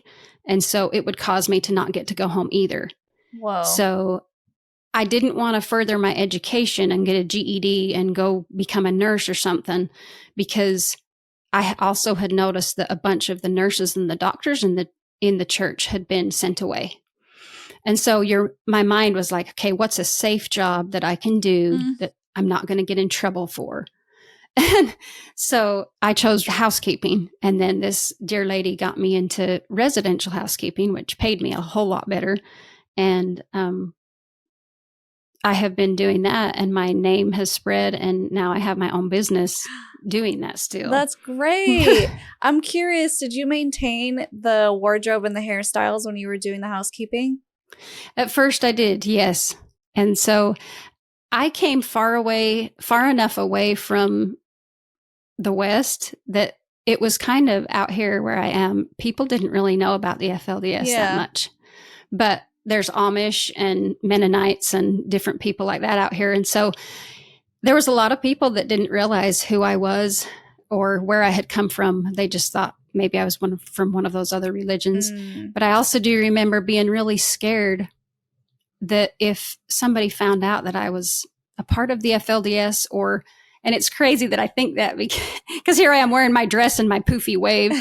And so it would cause me to not get to go home either. Whoa. So I didn't want to further my education and get a GED and go become a nurse or something, because I also had noticed that a bunch of the nurses and the doctors in the church had been sent away. And so my mind was like, okay, what's a safe job that I can do that I'm not going to get in trouble for? And so I chose housekeeping. And then this dear lady got me into residential housekeeping, which paid me a whole lot better. And I have been doing that, and my name has spread, and now I have my own business doing that still. That's great. I'm curious, did you maintain the wardrobe and the hairstyles when you were doing the housekeeping? At first I did, yes. And so I came far enough away from the West that it was kind of out here where I am. People didn't really know about the FLDS that much. But there's Amish and Mennonites and different people like that out here. And so there was a lot of people that didn't realize who I was or where I had come from. They just thought maybe I was from one of those other religions. But I also do remember being really scared that if somebody found out that I was a part of the FLDS, and it's crazy that I think that because here I am wearing my dress and my poofy wave.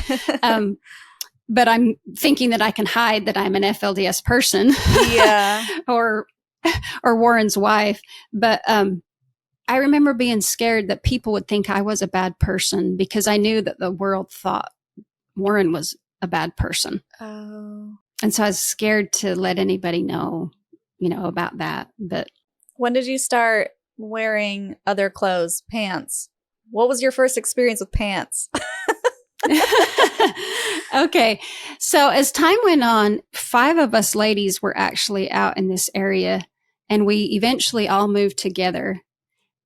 But I'm thinking that I can hide that I'm an FLDS person. Yeah. or Warren's wife. But I remember being scared that people would think I was a bad person because I knew that the world thought Warren was a bad person. Oh. And so I was scared to let anybody know, about that. But when did you start wearing other clothes, pants? What was your first experience with pants? Okay. So as time went on, 5 of us ladies were actually out in this area, and we eventually all moved together.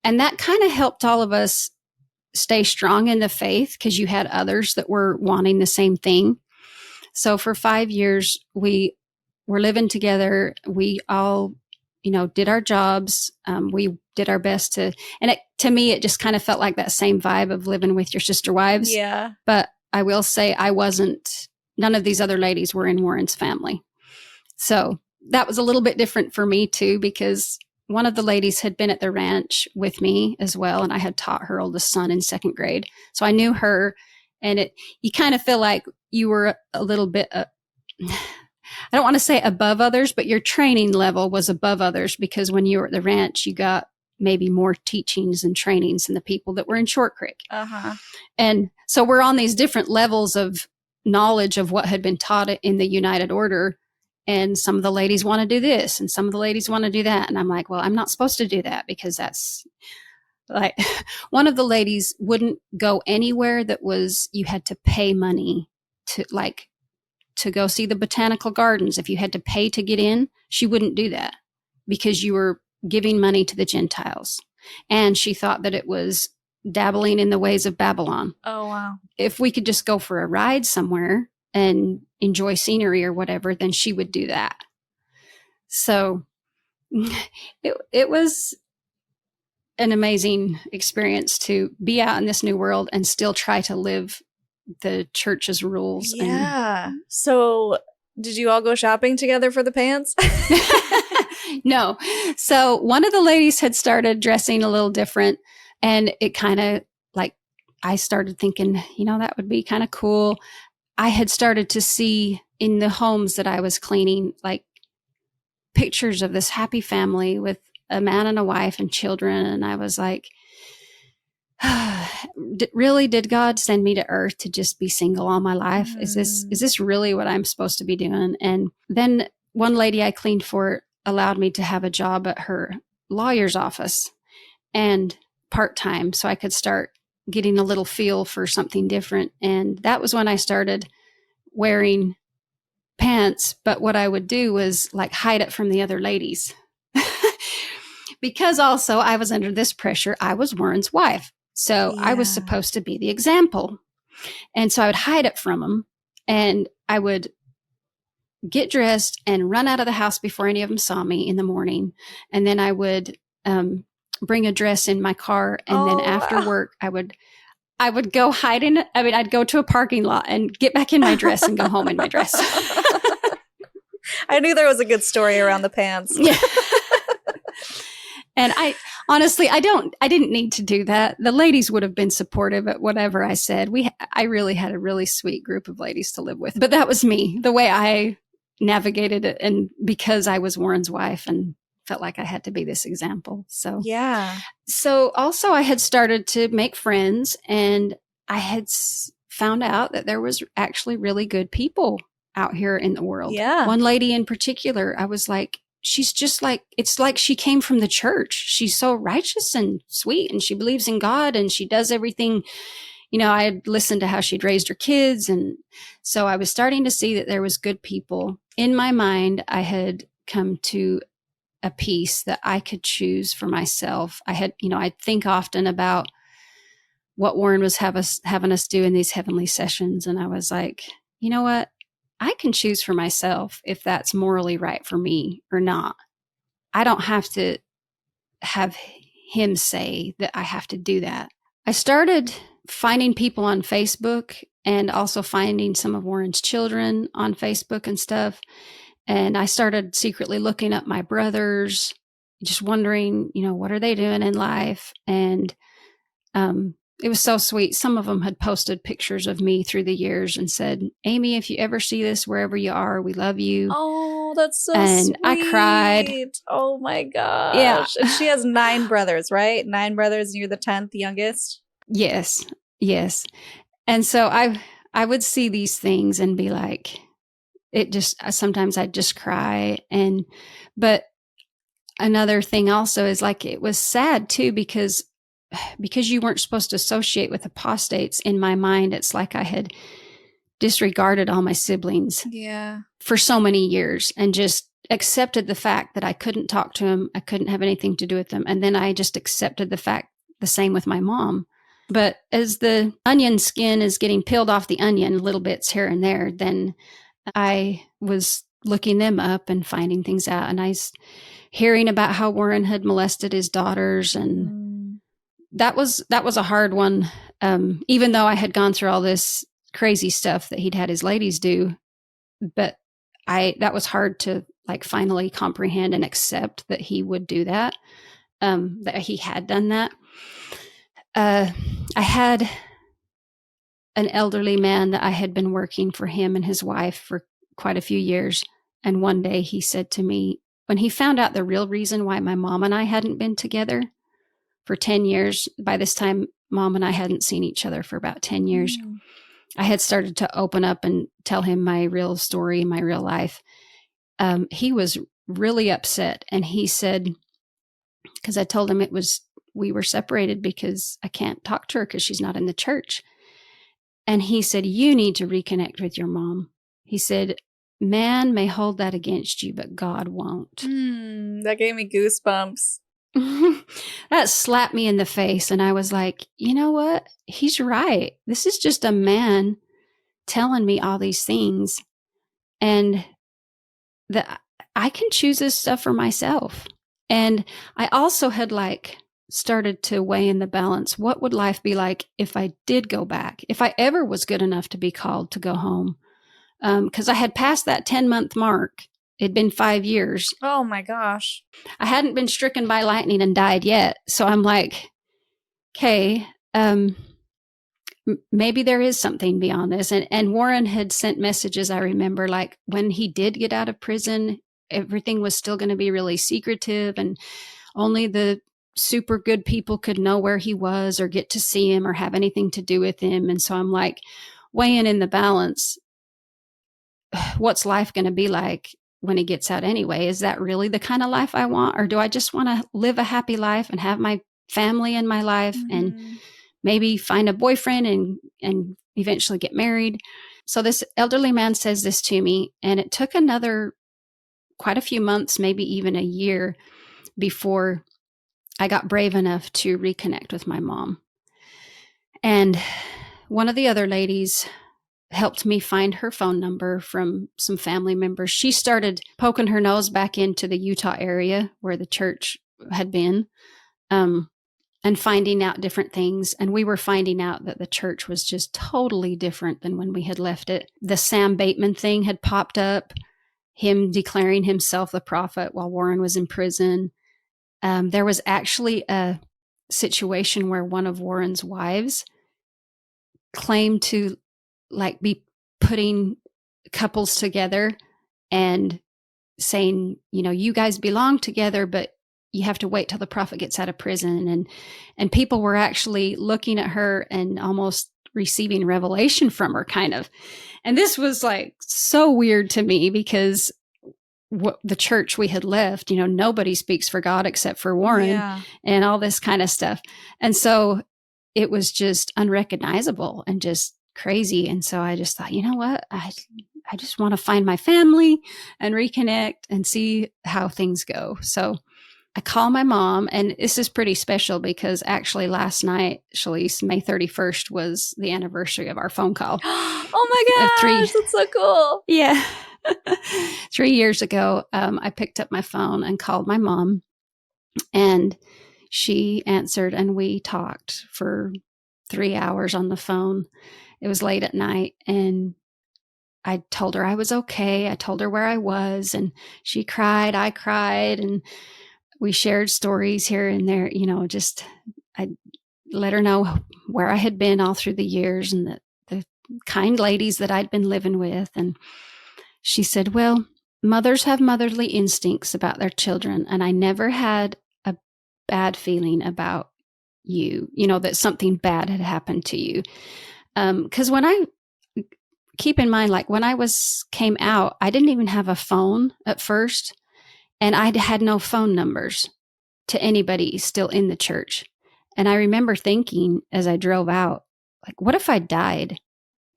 And that kind of helped all of us stay strong in the faith because you had others that were wanting the same thing. So for 5 years, we were living together. We all, did our jobs. We did our best to me, it just kind of felt like that same vibe of living with your sister wives. Yeah. But I will say none of these other ladies were in Warren's family. So that was a little bit different for me too, because one of the ladies had been at the ranch with me as well. And I had taught her oldest son in 2nd grade. So I knew her, and you kind of feel like you were a little bit, I don't want to say above others, but your training level was above others because when you were at the ranch, you got maybe more teachings and trainings than the people that were in Short Creek. Uh-huh. And so we're on these different levels of knowledge of what had been taught in the United Order. And some of the ladies want to do this and some of the ladies want to do that. And I'm like, well, I'm not supposed to do that because that's like one of the ladies wouldn't go anywhere that you had to pay money to go see the botanical gardens. If you had to pay to get in, she wouldn't do that because you were giving money to the Gentiles. And she thought that it was dabbling in the ways of Babylon. Oh, wow. If we could just go for a ride somewhere and enjoy scenery or whatever, then she would do that. So it was an amazing experience to be out in this new world and still try to live the church's rules. Yeah. So did you all go shopping together for the pants? No. So one of the ladies had started dressing a little different. And it kind of like, I started thinking, that would be kind of cool. I had started to see in the homes that I was cleaning, like pictures of this happy family with a man and a wife and children. And I was like, really, did God send me to earth to just be single all my life? Is this really what I'm supposed to be doing? And then one lady I cleaned for allowed me to have a job at her lawyer's office and part-time, so I could start getting a little feel for something different. And that was when I started wearing pants, but what I would do was like hide it from the other ladies. Because also I was under this pressure. I was Warren's wife. So I was supposed to be the example. And so I would hide it from them, and I would get dressed and run out of the house before any of them saw me in the morning. And then I would bring a dress in my car. And then after work, I would go hide in it. I mean, I'd go to a parking lot and get back in my dress and go home in my dress. I knew there was a good story around the pants. Yeah. And I honestly, I didn't need to do that. The ladies would have been supportive at whatever I said. I really had a really sweet group of ladies to live with, but that was me, the way I navigated it. And because I was Warren's wife and felt like I had to be this example. So, So also I had started to make friends, and I had found out that there was actually really good people out here in the world. Yeah. One lady in particular, I was like, she's just like, it's like she came from the church. She's so righteous and sweet, and she believes in God, and she does everything. I had listened to how she'd raised her kids. And so I was starting to see that there was good people. In my mind, I had come to a peace that I could choose for myself. I'd think often about what Warren was having us do in these heavenly sessions. And I was like, you know what? I can choose for myself if that's morally right for me or not. I don't have to have him say that I have to do that. I started finding people on Facebook, and also finding some of Warren's children on Facebook and stuff. And I started secretly looking up my brothers, just wondering, what are they doing in life? And it was so sweet. Some of them had posted pictures of me through the years and said, Amy, if you ever see this, wherever you are, we love you. Oh, that's so sweet. And I cried. Oh my gosh. Yeah. And she has 9 brothers, right? 9 brothers, and you're the 10th youngest? Yes. And so I would see these things and be like, sometimes I'd just cry. But another thing also is like, it was sad too, because you weren't supposed to associate with apostates. In my mind, it's like I had disregarded all my siblings for so many years and just accepted the fact that I couldn't talk to them. I couldn't have anything to do with them. And then I just accepted the fact, the same with my mom. But as the onion skin is getting peeled off the onion, little bits here and there, then I was looking them up and finding things out. And I was hearing about how Warren had molested his daughters. And that was a hard one. Even though I had gone through all this crazy stuff that he'd had his ladies do, but that was hard to like finally comprehend and accept that he would do that, that he had done that. I had an elderly man that I had been working for him and his wife for quite a few years. And one day he said to me, when he found out the real reason why my mom and I hadn't been together for 10 years, by this time, Mom and I hadn't seen each other for about 10 years. I had started to open up and tell him my real story, my real life. He was really upset. And he said, because I told him we were separated because I can't talk to her because she's not in the church. And he said, you need to reconnect with your mom. He said, man may hold that against you, but God won't. That gave me goosebumps. That slapped me in the face. And I was like, you know what? He's right. This is just a man telling me all these things. And that I can choose this stuff for myself. And I also had started to weigh in the balance. What would life be like if I did go back? If I ever was good enough to be called to go home? Because I had passed that 10-month mark. It'd been 5 years. Oh my gosh. I hadn't been stricken by lightning and died yet. So I'm like, okay, maybe there is something beyond this. And Warren had sent messages, I remember, like when he did get out of prison, everything was still going to be really secretive, and only the super good people could know where he was or get to see him or have anything to do with him. And so I'm like weighing in the balance, what's life going to be like when he gets out anyway? Is that really the kind of life I want? Or do I just want to live a happy life and have my family in my life and maybe find a boyfriend and eventually get married? So this elderly man says this to me, and it took another quite a few months, maybe even a year, before I got brave enough to reconnect with my mom. And one of the other ladies helped me find her phone number from some family members. She started poking her nose back into the Utah area where the church had been, and finding out different things. And we were finding out that the church was just totally different than when we had left it. The Sam Bateman thing had popped up, him declaring himself the prophet while Warren was in prison. There was actually a situation where one of Warren's wives claimed to like be putting couples together and saying, you know, you guys belong together, but you have to wait till the prophet gets out of prison. And people were actually looking at her and almost receiving revelation from her, kind of. And this was like so weird to me because what the church we had left, you know, nobody speaks for God except for Warren and all this kind of stuff. And so it was just unrecognizable and just crazy. And so I just thought, you know what? I just want to find my family and reconnect and see how things go. So I call my mom, and this is pretty special because actually last night, Shalise, May 31st was the anniversary of our phone call. Oh my gosh, that's so cool. Yeah. 3 years ago, I picked up my phone and called my mom, and she answered, and we talked for 3 hours on the phone. It was late at night, and I told her I was okay. I told her where I was, and she cried. I cried, and we shared stories here and there. You know, just I let her know where I had been all through the years and the kind ladies that I'd been living with. And she said, well, mothers have motherly instincts about their children, and I never had a bad feeling about you, you know, that something bad had happened to you. Because when I keep in mind, like when I came out, I didn't even have a phone at first, and I had no phone numbers to anybody still in the church. And I remember thinking as I drove out, like, what if I died?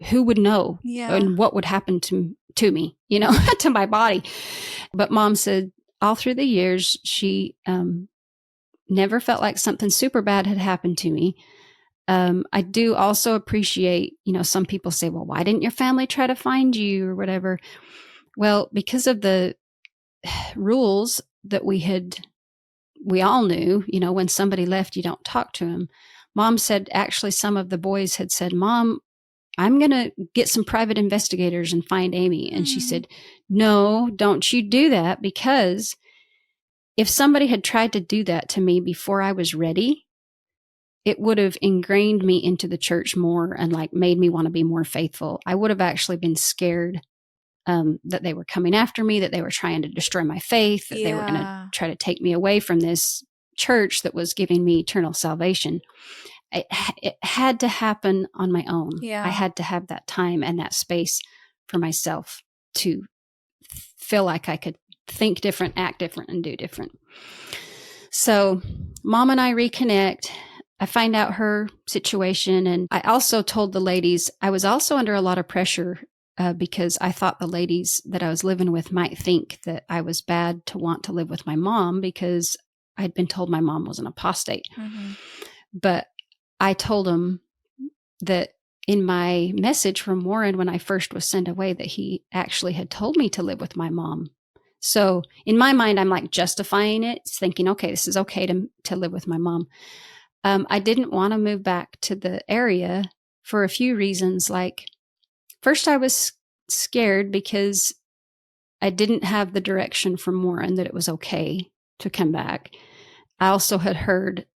Who would know? Yeah. And what would happen to me, you know, to my body? But Mom said all through the years, she never felt like something super bad had happened to me. I do also appreciate, you know, some people say, well, why didn't your family try to find you or whatever? Well, because of the rules that we all knew, you know, when somebody left, you don't talk to them. Mom said, actually, some of the boys had said, Mom, I'm going to get some private investigators and find Amy. And she said, no, don't you do that, because if somebody had tried to do that to me before I was ready, it would have ingrained me into the church more and like made me want to be more faithful. I would have actually been scared that they were coming after me, that they were trying to destroy my faith, that they were going to try to take me away from this church that was giving me eternal salvation. It had to happen on my own. I had to have that time and that space for myself to feel like I could think different, act different, and do different. So Mom and I reconnect. I find out her situation. And I also told the ladies, I was also under a lot of pressure because I thought the ladies that I was living with might think that I was bad to want to live with my mom because I'd been told my mom was an apostate. But I told them that in my message from Warren when I first was sent away, that he actually had told me to live with my mom. So in my mind, I'm like justifying it, thinking, okay, this is okay to live with my mom. I didn't want to move back to the area for a few reasons. Like, first, I was scared because I didn't have the direction from Warren that it was okay to come back. I also had heard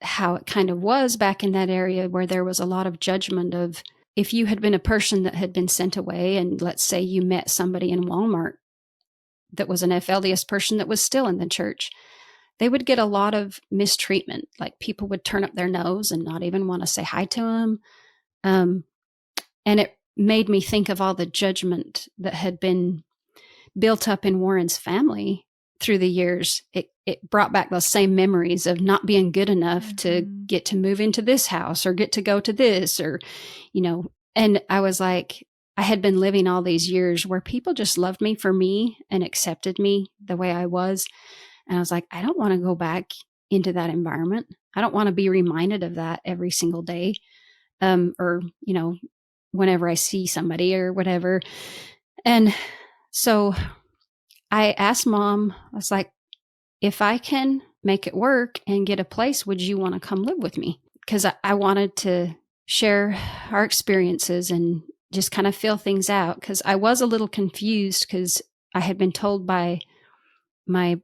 how it kind of was back in that area, where there was a lot of judgment of, if you had been a person that had been sent away, and let's say you met somebody in Walmart that was an FLDS person that was still in the church, they would get a lot of mistreatment. Like, people would turn up their nose and not even want to say hi to them. And it made me think of all the judgment that had been built up in Warren's family through the years. It brought back those same memories of not being good enough to get to move into this house or get to go to this, or, and I was like, I had been living all these years where people just loved me for me and accepted me the way I was. And I was like, I don't want to go back into that environment. I don't want to be reminded of that every single day. Or, whenever I see somebody or whatever. And so I asked Mom, I was like, if I can make it work and get a place, would you want to come live with me? Because I wanted to share our experiences and just kind of feel things out. Because I was a little confused, because I had been told by my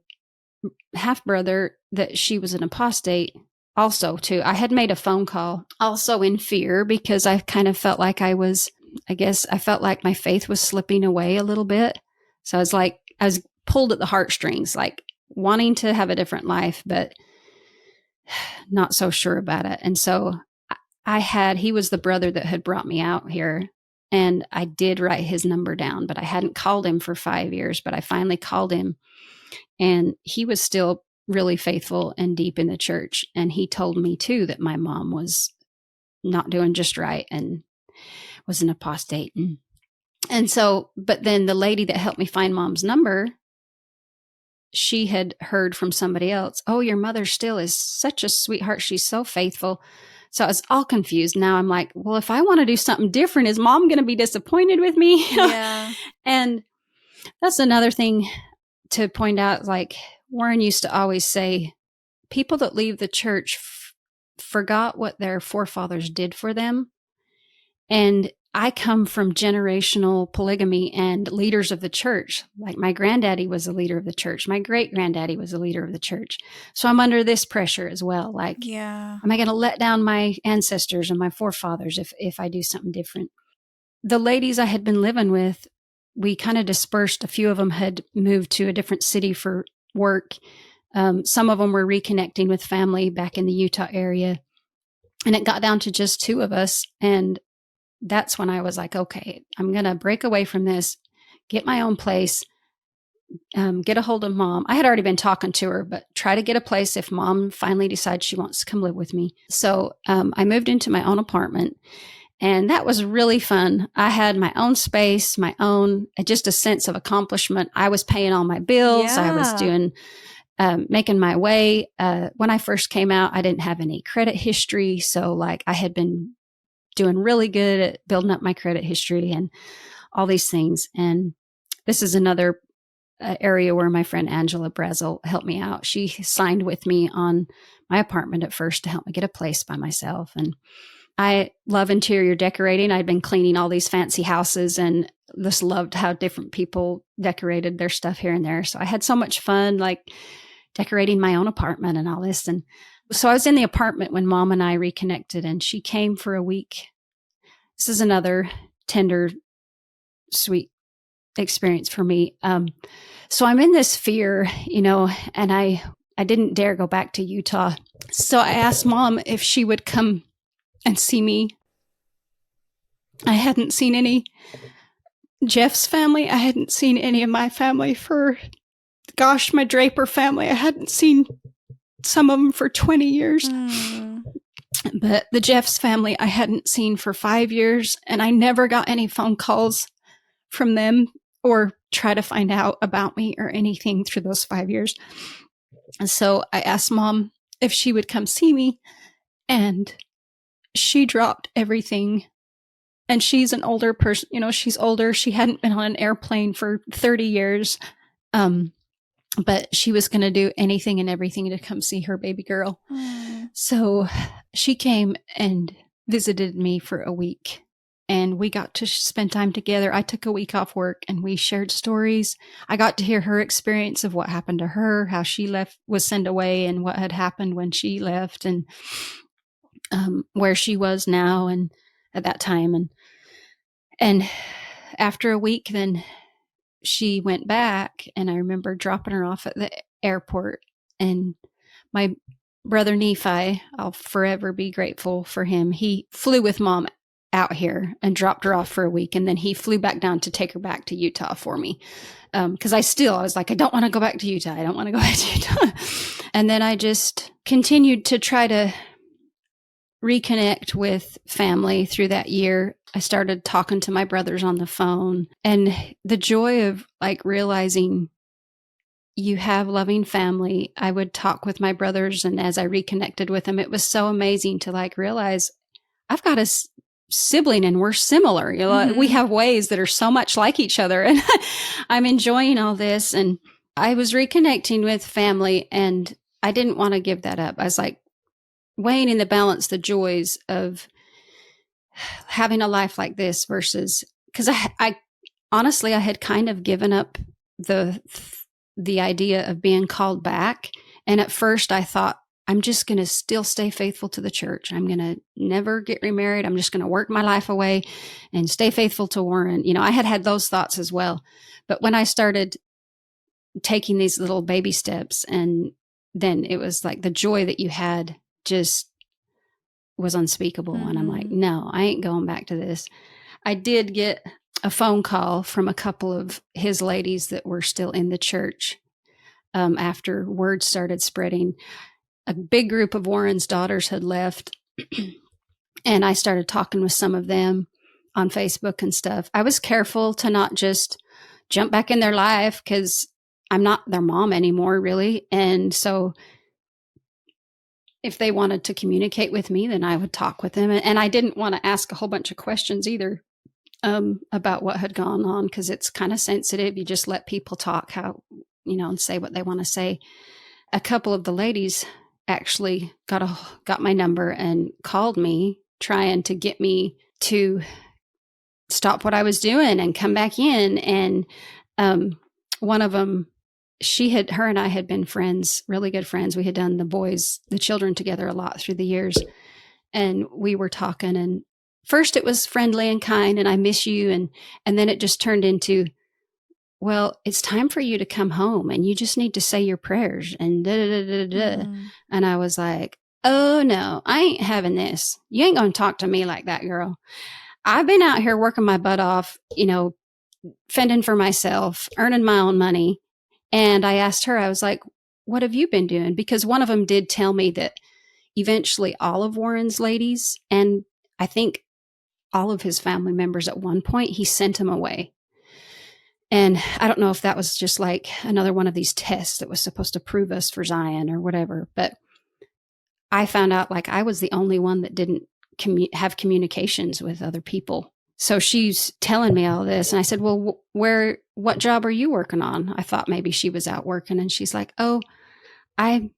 half-brother that she was an apostate also too. I had made a phone call also in fear, because I kind of felt like I felt like my faith was slipping away a little bit. So I was pulled at the heartstrings, like wanting to have a different life, but not so sure about it. And so he was the brother that had brought me out here, and I did write his number down, but I hadn't called him for 5 years, but I finally called him, and he was still really faithful and deep in the church. And he told me too that my mom was not doing just right and was an apostate. And so, but then the lady that helped me find Mom's number, she had heard from somebody else, oh, your mother still is such a sweetheart. She's so faithful. So I was all confused. Now I'm like, well, if I want to do something different, is Mom going to be disappointed with me? Yeah. And that's another thing to point out. Like, Warren used to always say, people that leave the church forgot what their forefathers did for them. And I come from generational polygamy and leaders of the church. Like, my granddaddy was a leader of the church. My great granddaddy was a leader of the church. So I'm under this pressure as well. Like, yeah, am I going to let down my ancestors and my forefathers if I do something different? The ladies I had been living with, we kind of dispersed. A few of them had moved to a different city for work. Some of them were reconnecting with family back in the Utah area. And it got down to just 2 of us. And that's when I was like, okay, I'm going to break away from this, get my own place, get a hold of Mom. I had already been talking to her, but try to get a place if Mom finally decides she wants to come live with me. So I moved into my own apartment, and that was really fun. I had my own space, my own, just a sense of accomplishment. I was paying all my bills. I was doing, making my way. When I first came out, I didn't have any credit history. So like, I had been doing really good at building up my credit history and all these things. And this is another area where my friend Angela Brazel helped me out. She signed with me on my apartment at first to help me get a place by myself. And I love interior decorating. I'd been cleaning all these fancy houses and just loved how different people decorated their stuff here and there. So I had so much fun, like decorating my own apartment and all this. And so I was in the apartment when Mom and I reconnected, and she came for a week. This is another tender, sweet experience for me. So I'm in this fear, and I didn't dare go back to Utah. So I asked Mom if she would come and see me. I hadn't seen any Jeff's family. I hadn't seen any of my family for, my Draper family. I hadn't seen some of them for 20 years. But the Jeff's family I hadn't seen for 5 years, and I never got any phone calls from them or try to find out about me or anything through those 5 years. And so I asked Mom if she would come see me, and she dropped everything. And she's an older person, she's older. She hadn't been on an airplane for 30 years. But she was going to do anything and everything to come see her baby girl. So she came and visited me for a week. and we got to spend time together. I took a week off work and we shared stories. I got to hear her experience of what happened to her, how she was sent away, and what had happened when she left, and where she was now and at that time. And after a week, then she went back, and I remember dropping her off at the airport, and my brother Nephi, I'll forever be grateful for him. He flew with Mom out here and dropped her off for a week, and then he flew back down to take her back to Utah for me. Because I was like, I don't want to go back to Utah. I don't want to go back to Utah. And then I just continued to try to reconnect with family through that year. I started talking to my brothers on the phone, and the joy of like realizing you have loving family. I would talk with my brothers, and as I reconnected with them, it was so amazing to like realize I've got a sibling and we're similar. You know, we have ways that are so much like each other, and I'm enjoying all this. And I was reconnecting with family, and I didn't want to give that up. I was like weighing in the balance the joys of having a life like this versus, because I honestly, I had kind of given up the idea of being called back. And at first I thought, I'm just going to still stay faithful to the church. I'm going to never get remarried. I'm just going to work my life away and stay faithful to Warren. You know, I had those thoughts as well. But when I started taking these little baby steps, and then it was like the joy that you had just was unspeakable. And I'm like, no, I ain't going back to this. I did get a phone call from a couple of his ladies that were still in the church after word started spreading. A big group of Warren's daughters had left, and I started talking with some of them on Facebook and stuff. I was careful to not just jump back in their life because I'm not their mom anymore, really. And so if they wanted to communicate with me, then I would talk with them. And I didn't want to ask a whole bunch of questions either about what had gone on, because it's kind of sensitive. You just let people talk and say what they want to say. A couple of the ladies actually got my number and called me, trying to get me to stop what I was doing and come back in. And one of them, her and I had been friends, really good friends. We had done the children together a lot through the years. And we were talking, and first it was friendly and kind, and I miss you. And then it just turned into, well, it's time for you to come home, and you just need to say your prayers and da da da da da. And I was like, oh no, I ain't having this. You ain't going to talk to me like that, girl. I've been out here working my butt off, fending for myself, earning my own money. And I asked her, I was like, what have you been doing? Because one of them did tell me that eventually all of Warren's ladies, and I think all of his family members at one point, he sent them away. And I don't know if that was just like another one of these tests that was supposed to prove us for Zion or whatever. But I found out like I was the only one that didn't have communications with other people. So she's telling me all this. And I said, well, what job are you working on? I thought maybe she was out working. And she's like, oh, I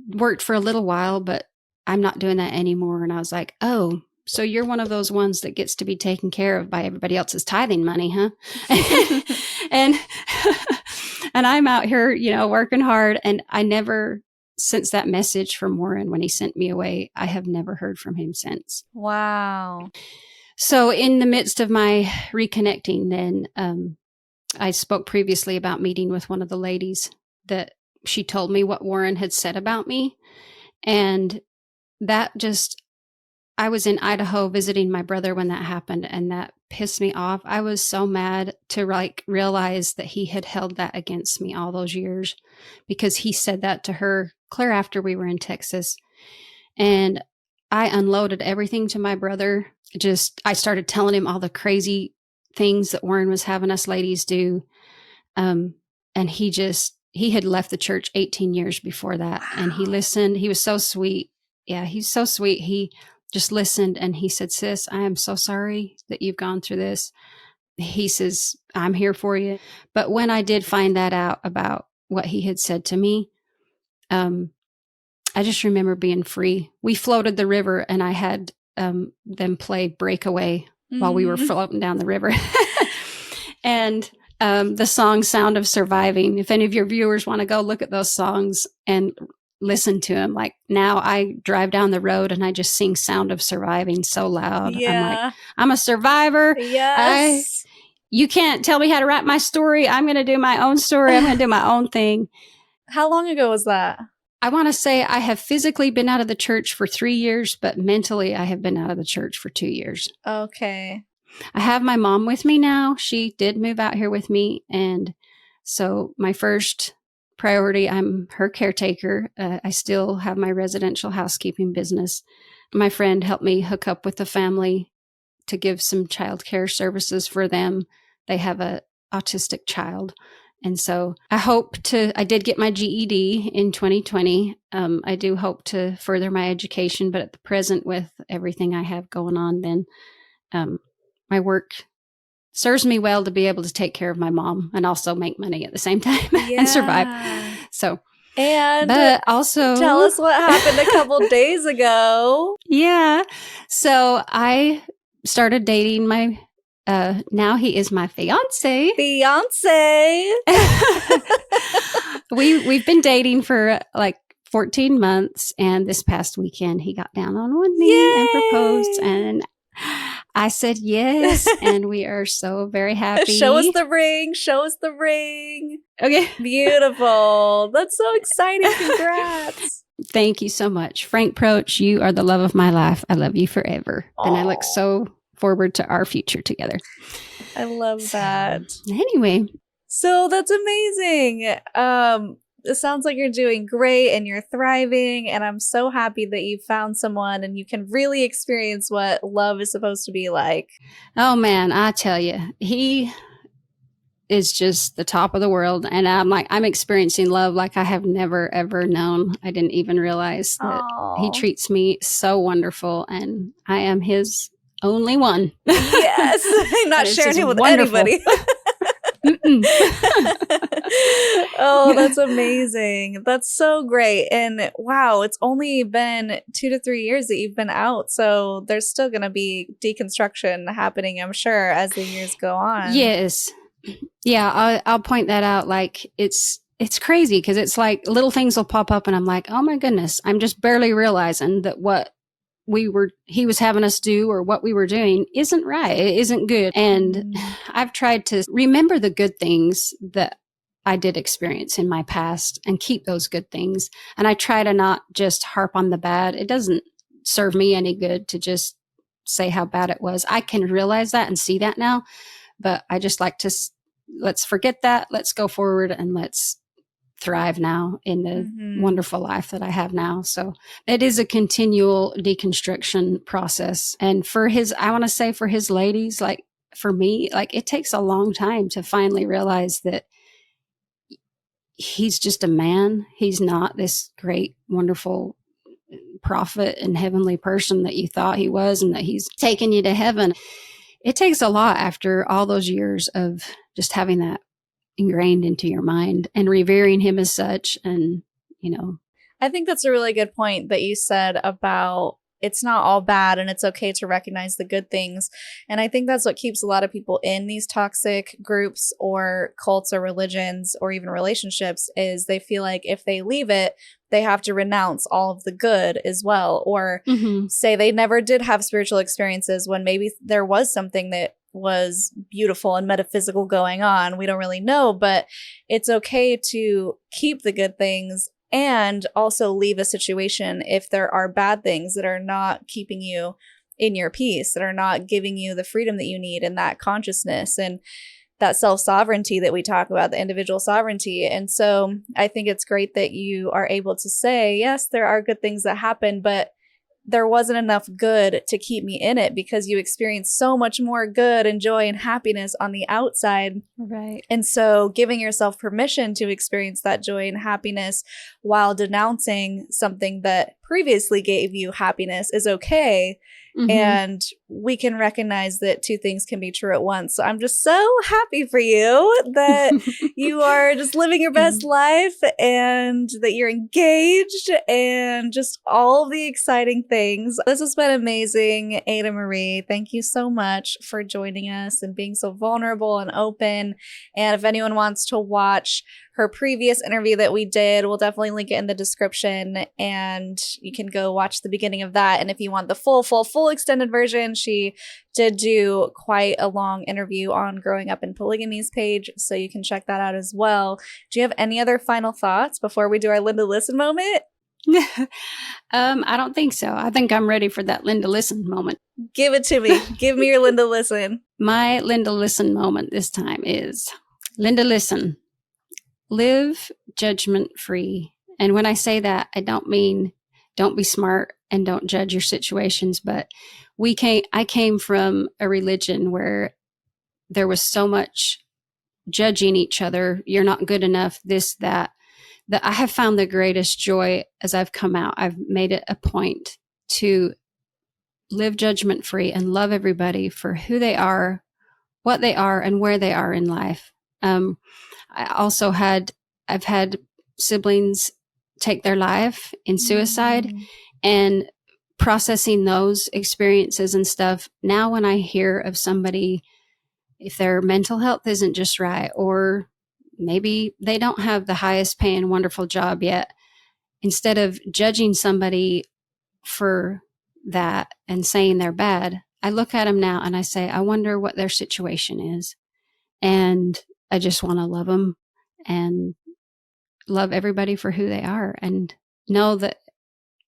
worked for a little while, but I'm not doing that anymore. And I was like, oh, so you're one of those ones that gets to be taken care of by everybody else's tithing money, huh? and I'm out here, working hard. And I never, since that message from Warren when he sent me away, I have never heard from him since. Wow. So in the midst of my reconnecting, then I spoke previously about meeting with one of the ladies that she told me what Warren had said about me. And that I was in Idaho visiting my brother when that happened, and that pissed me off. I was so mad to realize that he had held that against me all those years, because he said that to her clear after we were in Texas. And I unloaded everything to my brother. I started telling him all the crazy things that Warren was having us ladies do. And he had left the church 18 years before that. Wow. And he listened. He was so sweet. Yeah, he's so sweet. He just listened, and he said, sis, I am so sorry that you've gone through this. He says, I'm here for you. But when I did find that out about what he had said to me, I just remember being free. We floated the river, and I had them play Breakaway while we were floating down the river. And the song Sound of Surviving, if any of your viewers want to go look at those songs and listen to them, like now I drive down the road and I just sing Sound of Surviving so loud. Yeah. I'm like, I'm a survivor. Yes. You can't tell me how to write my story. I'm going to do my own story. I'm going to do my own thing. How long ago was that? I want to say I have physically been out of the church for 3 years, but mentally I have been out of the church for 2 years. Okay. I have my mom with me now. She did move out here with me. And so my first priority, I'm her caretaker. I still have my residential housekeeping business. My friend helped me hook up with the family to give some childcare services for them. They have a autistic child. And so I did get my GED in 2020. I do hope to further my education, but at the present with everything I have going on, then my work serves me well to be able to take care of my mom and also make money at the same time and survive. So, but also tell us what happened a couple days ago. Yeah. So I started dating my, now he is my fiance. We've been dating for like 14 months. And this past weekend, he got down on one knee and proposed. And I said yes, and we are so very happy. Show us the ring. Show us the ring. Okay. Beautiful. That's so exciting. Congrats. Thank you so much. Frank Proch, you are the love of my life. I love you forever. Aww. And I look so forward to our future together. I love that. Anyway. So that's amazing. It sounds like you're doing great and you're thriving, and I'm so happy that you found someone and you can really experience what love is supposed to be like. Oh man, I tell you, he is just the top of the world, and I'm experiencing love like I have never ever known. I didn't even realize that he treats me so wonderful, and I am his only one. Yes, I'm not sharing him with anybody. Oh, that's amazing. That's so great. And wow, it's only been 2 to 3 years that you've been out. So there's still going to be deconstruction happening, I'm sure, as the years go on. Yes. Yeah, I'll point that out. Like it's crazy because it's like little things will pop up and I'm like, oh my goodness, I'm just barely realizing that what he was having us do or what we were doing isn't right. It isn't good. And I've tried to remember the good things that I did experience in my past and keep those good things. And I try to not just harp on the bad. It doesn't serve me any good to just say how bad it was. I can realize that and see that now, but I just like to, let's forget that. Let's go forward and let's thrive now in the wonderful life that I have now. So it is a continual deconstruction process. And I want to say for his ladies, like for me, like it takes a long time to finally realize that he's just a man. He's not this great, wonderful prophet and heavenly person that you thought he was and that he's taken you to heaven. It takes a lot after all those years of just having that ingrained into your mind and revering him as such. And, I think that's a really good point that you said about it's not all bad and it's okay to recognize the good things. And I think that's what keeps a lot of people in these toxic groups or cults or religions or even relationships is they feel like if they leave it, they have to renounce all of the good as well. Or say they never did have spiritual experiences when maybe there was something that was beautiful and metaphysical going on. We don't really know, but it's okay to keep the good things and also leave a situation if there are bad things that are not keeping you in your peace, that are not giving you the freedom that you need and that consciousness and that self-sovereignty that we talk about, the individual sovereignty. And so I think it's great that you are able to say, yes, there are good things that happen, but there wasn't enough good to keep me in it because you experienced so much more good and joy and happiness on the outside. Right. And so giving yourself permission to experience that joy and happiness while denouncing something that previously gave you happiness is okay. Mhm. And we can recognize that two things can be true at once. So I'm just so happy for you that you are just living your best life and that you're engaged and just all the exciting things. This has been amazing, Ada Marie. Thank you so much for joining us and being so vulnerable and open. And if anyone wants to watch her previous interview that we did, we'll definitely link it in the description, and you can go watch the beginning of that. And if you want the full extended version, she did do quite a long interview on growing up in polygamy's page, so you can check that out as well. Do you have any other final thoughts before we do our Linda Listen moment? I don't think so. I think I'm ready for that Linda Listen moment. Give it to me. Give me your Linda Listen. My Linda Listen moment this time is, Linda Listen, live judgment free. And when I say that, I don't mean don't be smart and don't judge your situations, but I came from a religion where there was so much judging each other. You're not good enough, this, that I have found the greatest joy as I've come out. I've made it a point to live judgment free and love everybody for who they are, what they are, and where they are in life. I've had siblings take their life in suicide, and processing those experiences and stuff. Now, when I hear of somebody, if their mental health isn't just right, or maybe they don't have the highest paying wonderful job yet, instead of judging somebody for that and saying they're bad, I look at them now and I say, I wonder what their situation is. And I just want to love them and love everybody for who they are, and know that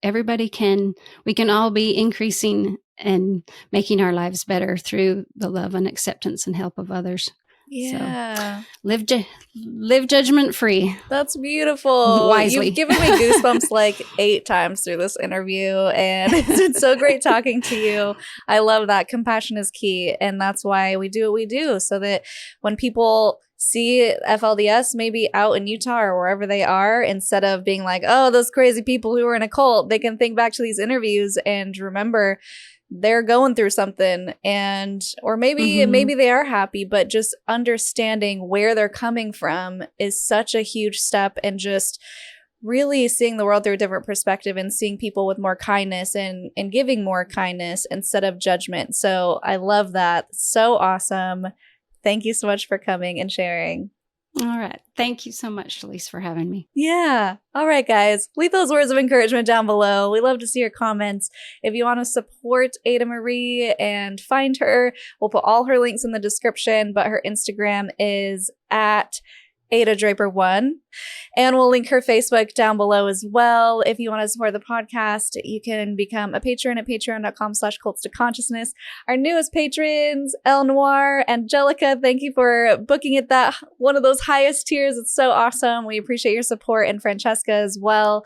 we can all be increasing and making our lives better through the love and acceptance and help of others. Yeah. So, live judgment free. That's beautiful. Wisely. You've given me goosebumps like 8 times through this interview, and it's been so great talking to you. I love that. Compassion is key, and that's why we do what we do, so that when people see FLDS maybe out in Utah or wherever they are, instead of being like, oh, those crazy people who are in a cult, they can think back to these interviews and remember they're going through something, or maybe they are happy, but just understanding where they're coming from is such a huge step, and just really seeing the world through a different perspective and seeing people with more kindness and giving more kindness instead of judgment. So I love that. So awesome. Thank you so much for coming and sharing. All right. Thank you so much, Elise, for having me. Yeah. All right, guys. Leave those words of encouragement down below. We love to see your comments. If you want to support Ada Marie and find her, we'll put all her links in the description, but her Instagram is at Ada Draper 1. And we'll link her Facebook down below as well. If you want to support the podcast, you can become a patron at patreon.com/cults2consciousness. Our newest patrons, El Noir, Angelica, thank you for booking at that one of those highest tiers. It's so awesome. We appreciate your support, and Francesca as well.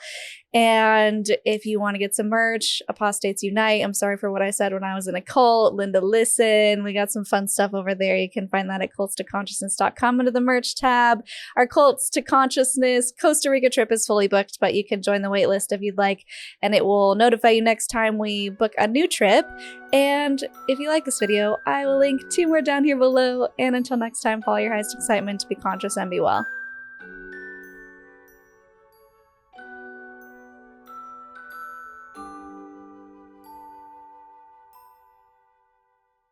And if you want to get some merch, Apostates Unite, I'm sorry for what I said when I was in a cult, Linda Listen, we got some fun stuff over there. You can find that at cults2consciousness.com under the merch tab. Our Cults to Consciousness Costa Rica trip is fully booked, but you can join the waitlist if you'd like, and it will notify you next time we book a new trip. And if you like this video, I will link 2 more down here below. And until next time, follow your highest excitement, be conscious and be well.